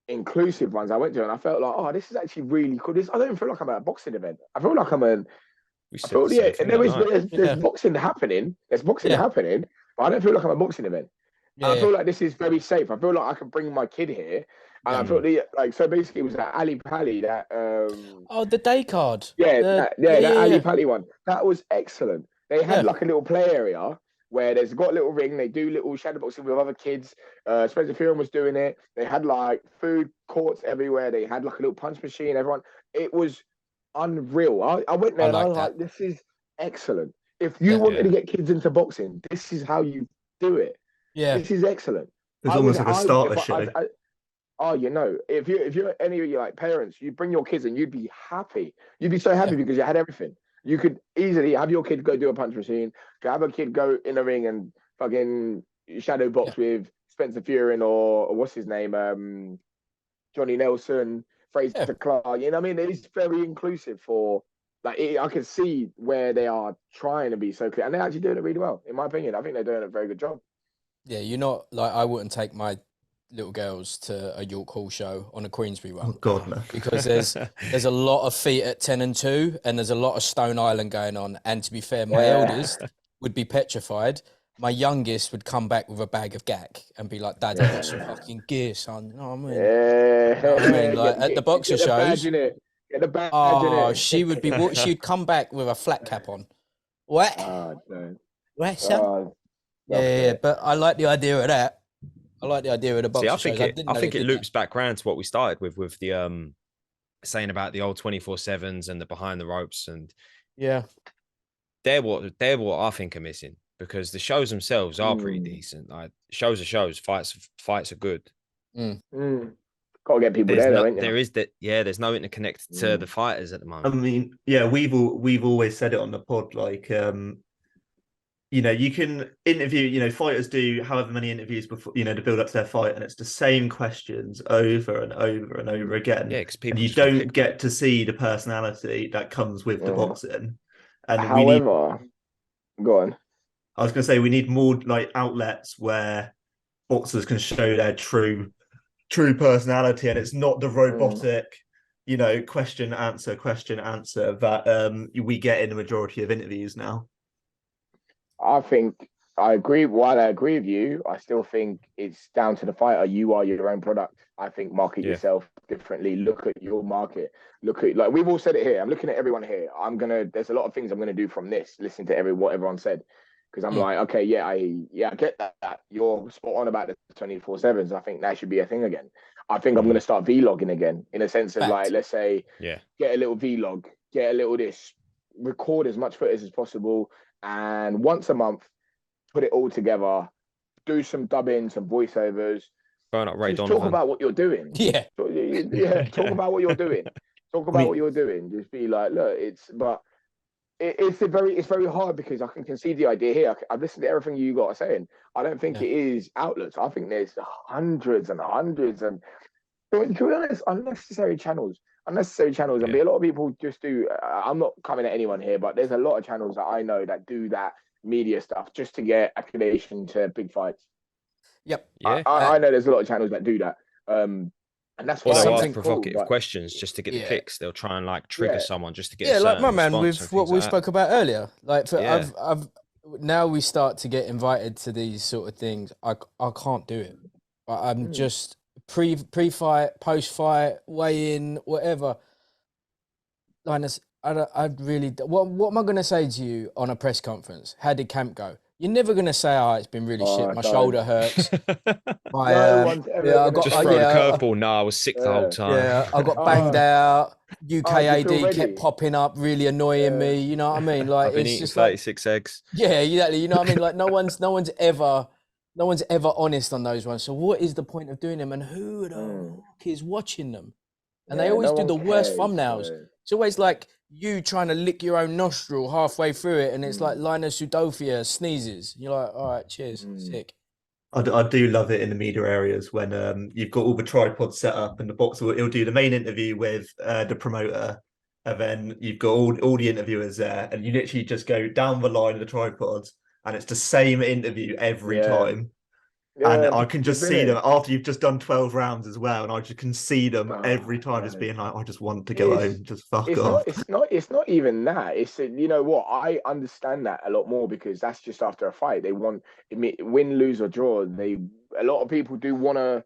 inclusive ones I went to, and I felt like, oh, this is actually really cool. I don't feel like I'm at a boxing event. I feel like I'm and there's boxing happening. There's boxing happening, but I don't feel like I'm a boxing event. I feel like this is very safe. I feel like I can bring my kid here, and I feel so. Basically, it was that Ali Pali that. The day card. That Ali Pali one. That was excellent. They had like a little play area where there's got a little ring. They do little shadow boxing with other kids. Spencer Fearon was doing it. They had like food courts everywhere. They had like a little punch machine. Everyone. It was unreal. I went there and I was like, this is excellent. If you wanted to get kids into boxing, this is how you do it. Yeah. This is excellent. It's almost like a starter show. You know, if you're any of you like parents, you bring your kids and you'd be happy. You'd be so happy because you had everything. You could easily have your kid go do a punch machine, have a kid go in the ring and fucking shadow box with Spencer Fearon or what's his name, Johnny Nelson, Fraser Clark. You know what I mean? It's very inclusive for I can see where they are trying to be so clear, and they're actually doing it really well, in my opinion. I think they're doing a very good job. Yeah, you're not like I wouldn't take my little girls to a York Hall show on a Queensbury one. Oh God, no! Because there's a lot of feet at 10 and 2, and there's a lot of Stone Island going on. And to be fair, my eldest would be petrified. My youngest would come back with a bag of gack and be like, "Dad, I got some fucking gear, son." You know what I mean? Yeah. You know what I mean? Like at the boxer shows. Get the badge in it. She would be. She'd come back with a flat cap on. What? Oh, no. What, son? Yeah, but I like the idea of that. I like the idea of the boxer shows. I think it loops back around to what we started with the saying about the old 24/7s and the behind the ropes, and they're what I think are missing, because the shows themselves are pretty decent. Like, shows are shows, fights are good. Got to get people there, though, ain't you? There's no interconnect to the fighters at the moment. I mean, yeah, we've always said it on the pod, like, you know, you can interview, you know, fighters do however many interviews before, you know, to build up to their fight, and it's the same questions over and over and over again. Yeah, because you don't get to see the personality that comes with the boxing. And however, go on. I was going to say, we need more like outlets where boxers can show their true personality, and it's not the robotic, you know, question answer that we get in the majority of interviews now. I think I agree. While I agree with you, I still think it's down to the fighter. You are your own product. I think market yourself differently. Look at your market. Look at, like we've all said it here. I'm looking at everyone here. There's a lot of things I'm gonna do from this. Listen to what everyone said, because I'm like, okay, I get that. You're spot on about the 24/7s. I think that should be a thing again. I think I'm gonna start vlogging again, in a sense of like, let's say, get a little vlog, get a little this, record as much footage as possible. And once a month, put it all together, do some dubbing, some voiceovers. Burn up Ray Donovan. Talk about what you're doing. Yeah. Talk about what you're doing. Talk about what you're doing. Just be like, look, it's very hard, because I can concede the idea here. I've listened to everything you got saying. I don't think it is outlets. I think there's hundreds and hundreds, and to be honest, unnecessary channels. And be a lot of people just do. I'm not coming at anyone here, but there's a lot of channels that I know that do that media stuff just to get accreditation to big fights. Yep. Yeah. I know there's a lot of channels that do that. And that's why they'll ask provocative questions just to get the clicks. They'll try and like trigger someone just to get like my man with what we spoke about earlier. Like I've now we start to get invited to these sort of things. I can't do it. I'm just pre-fight, post-fight, weigh-in, whatever. Linus, I'd really. What am I going to say to you on a press conference? How did camp go? You're never going to say, "Oh, it's been really shit. My shoulder hurts." No one's ever I got just throw the curveball. No, I was sick the whole time. Yeah, I got banged out. UKAD kept popping up, really annoying me. You know what I mean? Like, I've been it's eating just 36 eggs. Yeah, exactly. You know what I mean? Like, no one's ever honest on those ones. So what is the point of doing them? And who the fuck is watching them? And they always do the worst thumbnails. It's always like you trying to lick your own nostril halfway through it, and it's like Linus Udofia sneezes. You're like, all right, cheers, sick. I do love it in the media areas when you've got all the tripods set up, and the boxer he'll do the main interview with the promoter, and then you've got all the interviewers there, and you literally just go down the line of the tripods, and it's the same interview every time. And I can just see them after you've just done 12 rounds as well, and I just can see them every time just being like, I just want to go home, just fuck off. It's not even that. It's, you know what, I understand that a lot more, because that's just after a fight. They want, win, lose or draw. A lot of people do want to.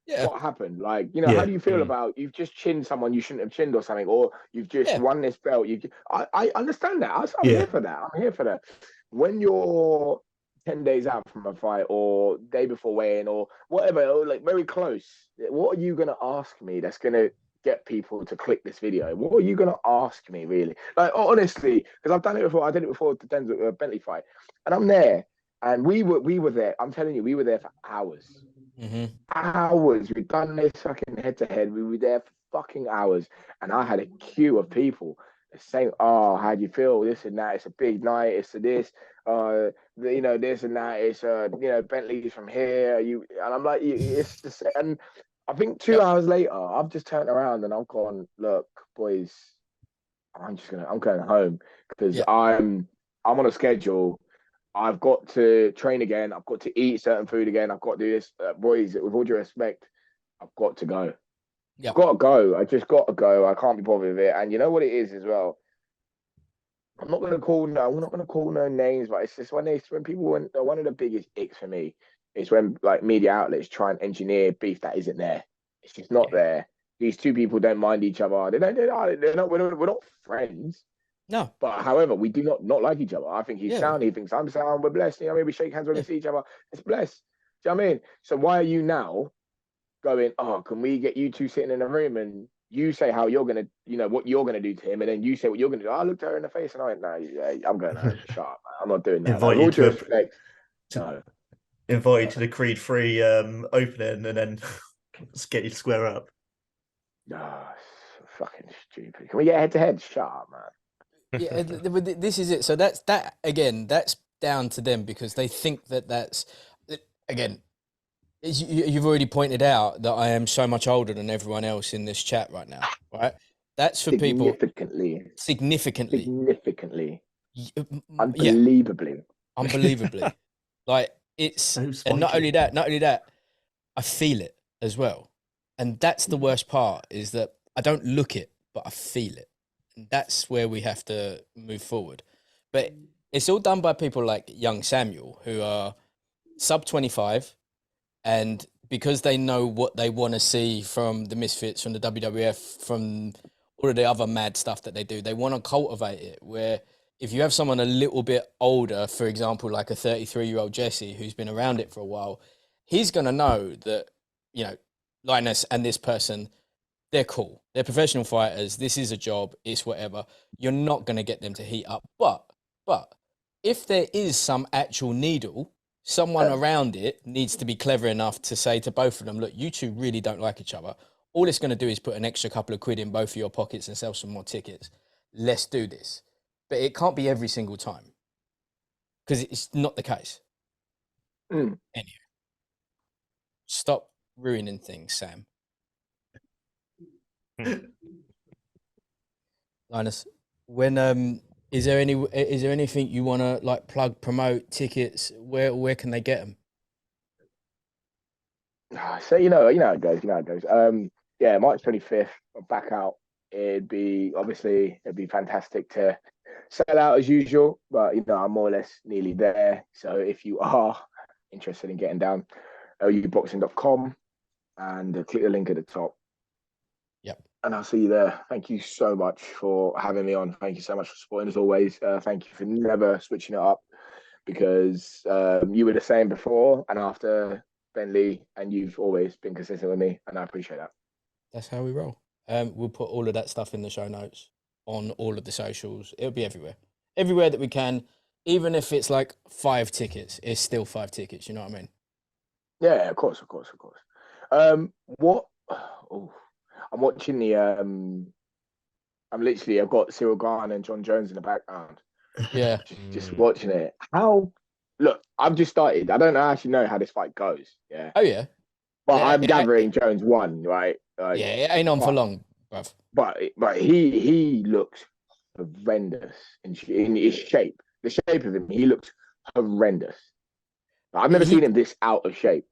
What happened? Like, you know, how do you feel about you've just chinned someone you shouldn't have chinned or something, or you've just won this belt? I understand that. I'm here for that. I'm here for that. When you're 10 days out from a fight, or day before weigh-in, or whatever, or like very close, what are you going to ask me that's going to get people to click this video? What are you going to ask me, really? Like, honestly, because I've done it before. I did it before the Denzel Bentley fight, and I'm there, and we were there. I'm telling you, we were there for hours. Hours. We've done this fucking head-to-head. We were there for fucking hours, and I had a queue of people saying, "Oh, how do you feel? This and that. It's a big night. It's this. You know, this and that. It's you know, Bentley's from here. And I'm like, it's just." And I think 2 hours later, I've just turned around and I've gone, "Look, boys, I'm going home, because I'm on a schedule. I've got to train again. I've got to eat certain food again. I've got to do this. Boys, with all due respect, I've got to go. I've got to go. I just got to go. I can't be bothered with it." And you know what it is as well? I'm not going to call no names, but it's just when people, one of the biggest icks for me is when like media outlets try and engineer beef that isn't there. It's just not there. These two people don't mind each other. We're not friends. No. But however, we do not like each other. I think he's sound. He thinks I'm sound. We're blessed. You know, maybe shake hands when we see each other. It's blessed. you know what I mean? So why are you now going, oh, can we get you two sitting in a room and you say how you're going to, what you're going to do to him, and then you say what you're going to do. I looked at her in the face and I went, no, yeah, I'm going home. Shut up, man. I'm not doing that. Invite Like, you all to due a respect, to, no. invite you to the Creed 3 opening and then get you to square up. No, fucking stupid. Can we get head to head? Shut up, man. Yeah, this is it. So that's down to them because they think that's again. You've already pointed out that I am so much older than everyone else in this chat right now, right? That's for people significantly, unbelievably, unbelievably. Like it's, so and not only that, I feel it as well, and that's the worst part is that I don't look it, but I feel it, and that's where we have to move forward. But it's all done by people like young Samuel who are sub 25. And because they know what they want to see from the Misfits, from the WWF, from all of the other mad stuff that they do, they want to cultivate it. Where if you have someone a little bit older, for example, like a 33-year-old Jesse who's been around it for a while, he's going to know that, Linus and this person, they're cool. They're professional fighters. This is a job. It's whatever. You're not going to get them to heat up. But if there is some actual needle, someone around it needs to be clever enough to say to both of them, look, you two really don't like each other. All it's going to do is put an extra couple of quid in both of your pockets and sell some more tickets. Let's do this. But it can't be every single time because it's not the case. Anyway, stop ruining things, Sam. Linus, when is there anything you want to like plug, promote, tickets? Where can they get them? So you know how it goes. Yeah, March 25th, I'm back out. It'd be fantastic to sell out as usual, but I'm more or less nearly there. So if you are interested in getting down, ouboxing.com and click the link at the top. Yep. And I'll see you there. Thank you so much for having me on. Thank you so much for supporting as always. Thank you for never switching it up because you were the same before and after Bentley, and you've always been consistent with me, and I appreciate that. That's how we roll. We'll put all of that stuff in the show notes on all of the socials. It'll be everywhere that we can. Even if it's like 5 tickets, it's still 5 tickets. You know what I mean? Yeah, of course. I'm watching I've got Cyril Garn and John Jones in the background. Yeah. just watching it. Look, I've just started. I don't actually know how this fight goes. Yeah. Oh yeah. But I'm gathering Jones won, right? Like, yeah, it ain't on for long, bruv. But he looks horrendous in his shape. The shape of him, he looks horrendous. I've never seen him this out of shape.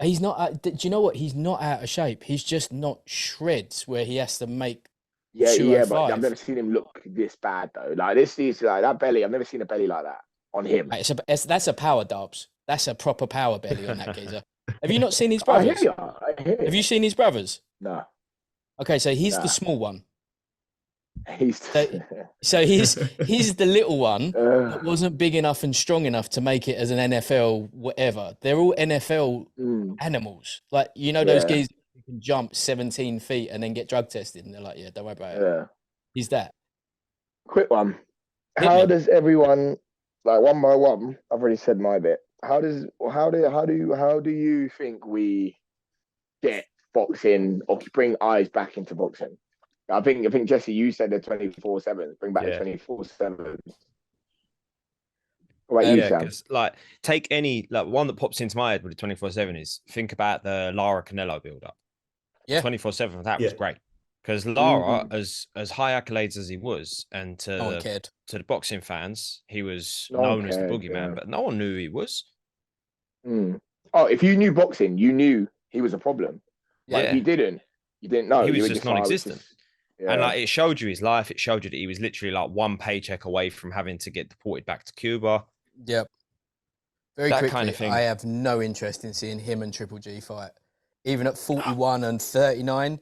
He's not. Do you know what? He's not out of shape. He's just not shreds where he has to make. Yeah, but I've never seen him look this bad though. Like this is like that belly. I've never seen a belly like that on him. That's a power, Dubs. That's a proper power belly on that geezer. Have you not seen his brothers? I hear you. Have you seen his brothers? No. Okay, so he's the small one. So he's the little one that wasn't big enough and strong enough to make it as an NFL whatever. They're all NFL animals. Like those geezers who can jump 17 feet and then get drug tested, and they're like, yeah, don't worry about it. He's that. Quick one. How does everyone, like one by one? I've already said my bit. How do you think we get boxing or bring eyes back into boxing? I think Jesse, you said the 24/7. Bring back the 24/7. What about you, Sam? Like take any one that pops into my head with the 24/7 is think about the Lara Canelo build up. Yeah, 24/7 that was great because Lara, as high accolades as he was, and to the boxing fans, he was known as the boogeyman, but no one knew who he was. Oh, if you knew boxing, you knew he was a problem. Like if you didn't know. He was just non-existent. And it showed you his life. It showed you that he was literally like one paycheck away from having to get deported back to Cuba. Yep. Very quickly, kind of thing. I have no interest in seeing him and Triple G fight. Even at 41 and 39,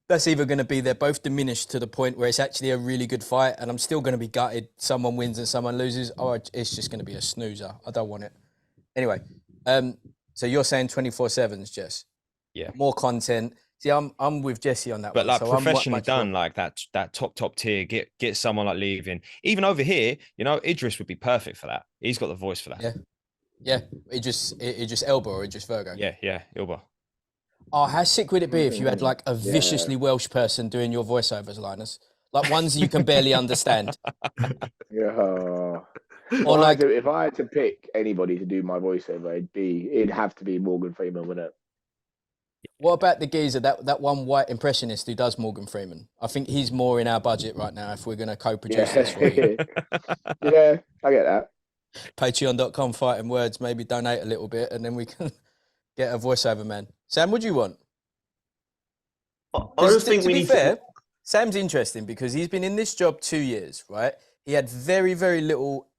that's either going to be they're both diminished to the point where it's actually a really good fight, and I'm still going to be gutted. Someone wins and someone loses. Oh, it's just going to be a snoozer. I don't want it. Anyway, So you're saying 24/7s, Jess? Yeah. More content. See, I'm with Jesse on that But one. like So professionally much done, more. like that top tier. Get someone like leaving. Even over here, you know, Idris would be perfect for that. He's got the voice for that. Yeah. Yeah. It just Elba or just Virgo. Yeah, Ilba. Oh, how sick would it be if you had like a viciously Welsh person doing your voiceovers, Linus? Like ones you can barely understand. Yeah. Or like, if I had to pick anybody to do my voiceover, it'd have to be Morgan Freeman, wouldn't it? what about the geezer, that one white impressionist who does Morgan Freeman? I think he's more in our budget right now if we're going to co-produce this for you. Yeah, I get that. Patreon.com fighting words, maybe donate a little bit and then we can get a voiceover man. Sam, what do you want? I just think we need fair, Sam's interesting because he's been in this job 2 years, right? He had very, very little,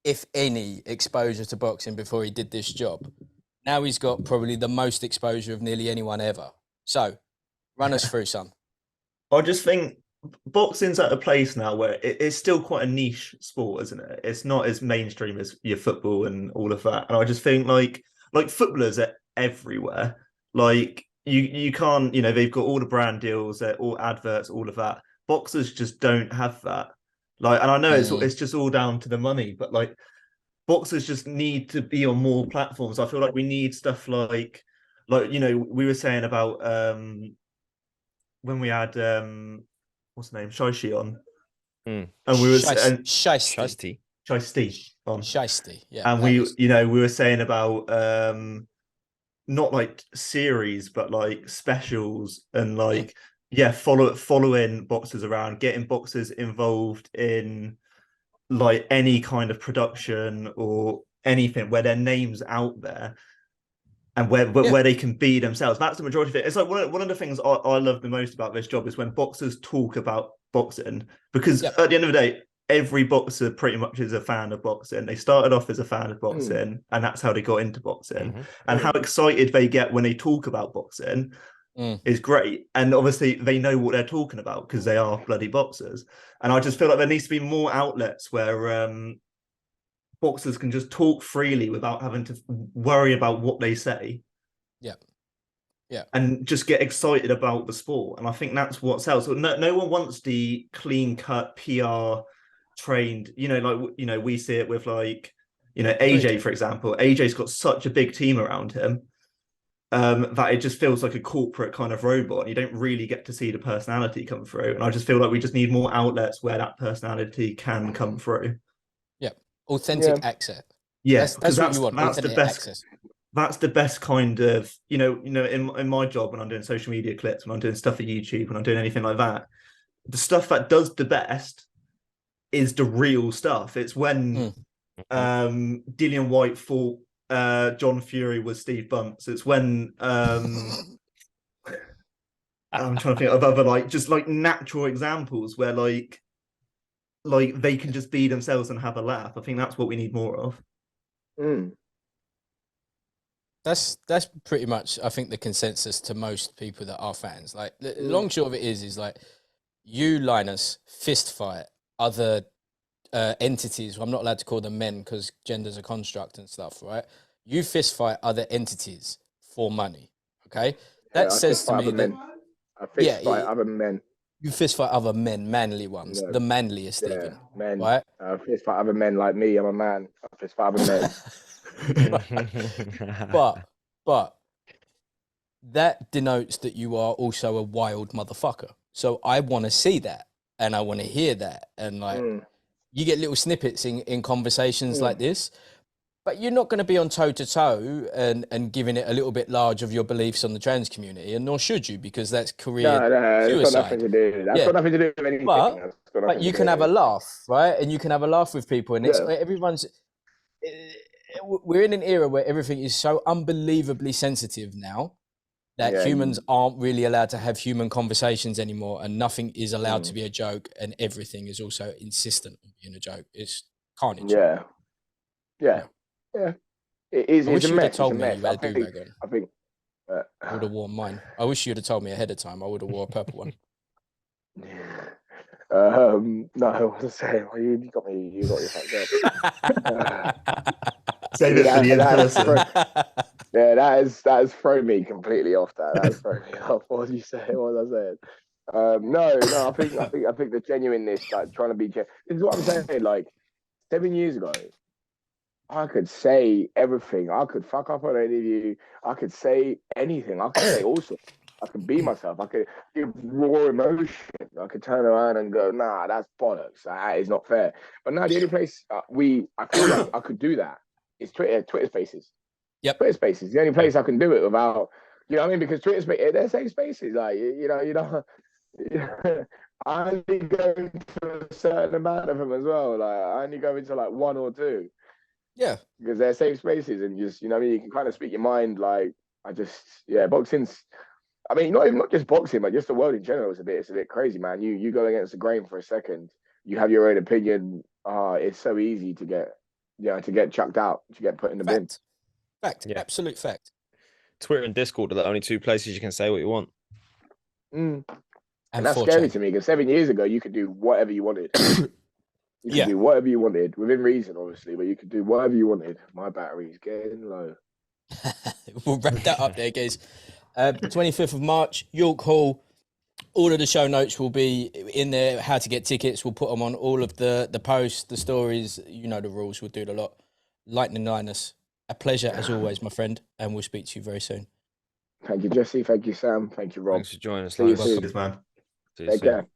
if any, exposure to boxing before he did this job. Now he's got probably the most exposure of nearly anyone ever. So, run us through some. I just think boxing's at a place now where it's still quite a niche sport, isn't it? It's not as mainstream as your football and all of that. And I just think like footballers are everywhere. Like you can't, you know, they've got all the brand deals, they're all adverts, all of that. Boxers just don't have that. Like, and I know it's just all down to the money, but like boxers just need to be on more platforms. I feel like we need stuff like you know, we were saying about when we had what's the name, Shishi on, and we were Shiesty on Shiesty, yeah. And we were saying about not like series, but like specials and like following boxers around, getting boxers involved in like any kind of production or anything where their name's out there and where they can be themselves. That's the majority of it. It's like one of the things I love the most about this job is when boxers talk about boxing, because at the end of the day, every boxer pretty much is a fan of boxing. They started off as a fan of boxing and that's how they got into boxing. And how excited they get when they talk about boxing is great. And obviously they know what they're talking about because they are bloody boxers. And I just feel like there needs to be more outlets where boxers can just talk freely without having to worry about what they say. Yeah. And just get excited about the sport. And I think that's what sells. So no one wants the clean cut PR trained, you know, like, you know, we see it with like, you know, AJ, for example. AJ's got such a big team around him that it just feels like a corporate kind of robot. And you don't really get to see the personality come through. And I just feel like we just need more outlets where that personality can come through. Yeah. Authentic access. Yes, that's what you want. That's the best access. That's the best kind of, you know, in my job, when I'm doing social media clips, when I'm doing stuff for YouTube, when I'm doing anything like that, the stuff that does the best is the real stuff. It's when Dillian White fought John Fury with Steve Bunce. It's when I'm trying to think of other like just like natural examples where like they can just be themselves and have a laugh. I think that's what we need more of. That's pretty much, I think, the consensus to most people that are fans. Like, the long short of it is like, you, Linus, fist fight other entities. Well, I'm not allowed to call them men because gender's a construct and stuff, right? You fist fight other entities for money, okay? That says to me that... I fist fight other men. You fist fight other men, manly ones, the manliest even, men. Right? I fist fight other men like me. I'm a man. I fist fight other men. but that denotes that you are also a wild motherfucker. So I want to see that and I want to hear that. And like, you get little snippets in conversations like this, but you're not going to be on toe to toe and giving it a little bit large of your beliefs on the trans community, and nor should you, because that's career suicide. It's got nothing to do. That's got nothing to do with anything. But you can have a laugh, right? And you can have a laugh with people, and everyone's. We're in an era where everything is so unbelievably sensitive now that humans aren't really allowed to have human conversations anymore, and nothing is allowed to be a joke, and everything is also insistent on being a joke. It's carnage. Yeah. It is. I wish it's a you'd mess. have told me mess. you had a do-rag on. I think I would have worn mine. I wish you'd have told me ahead of time. I would have wore a purple one. No, I wasn't saying. Well, you got me. You got your fucked up. Save it for the in person. Yeah, that has thrown me completely off. That has thrown me off. What did you say? What was I saying? No. I think the genuineness, like trying to be. This is what I'm saying. Like 7 years ago, I could say everything. I could fuck up on an interview. I could say anything. I could say all sorts. I could be myself. I could give raw emotion. I could turn around and go, nah, that's bollocks. That is not fair. But now the only place I feel like I could do that is Twitter. Twitter Spaces. Yep. Twitter Spaces. The only place I can do it without, you know what I mean? Because Twitter Spaces, they're safe spaces. Like, you know. I only go into a certain amount of them as well. Like, I only go into like one or two. Yeah. Because they're safe spaces and just, you know what I mean? You can kind of speak your mind. Like, boxing's, I mean, not just boxing, but just the world in general is it's a bit crazy, man. You go against the grain for a second, you have your own opinion. It's so easy to get chucked out, to get put in the bin. Fact. Yeah. Absolute fact. Twitter and Discord are the only two places you can say what you want. And that's scary to me, because 7 years ago, you could do whatever you wanted. You could do whatever you wanted, within reason, obviously, but you could do whatever you wanted. My battery's getting low. We'll wrap that up there, guys. 25th of March, York Hall. All of the show notes will be in there. How to get tickets. We'll put them on all of the posts, the stories. You know the rules. We'll do the lot. Lightning Linus, a pleasure as always, my friend, and we'll speak to you very soon. Thank you, Jesse. Thank you, Sam. Thank you, Rob. Thanks for joining us. See you soon, man. Take care.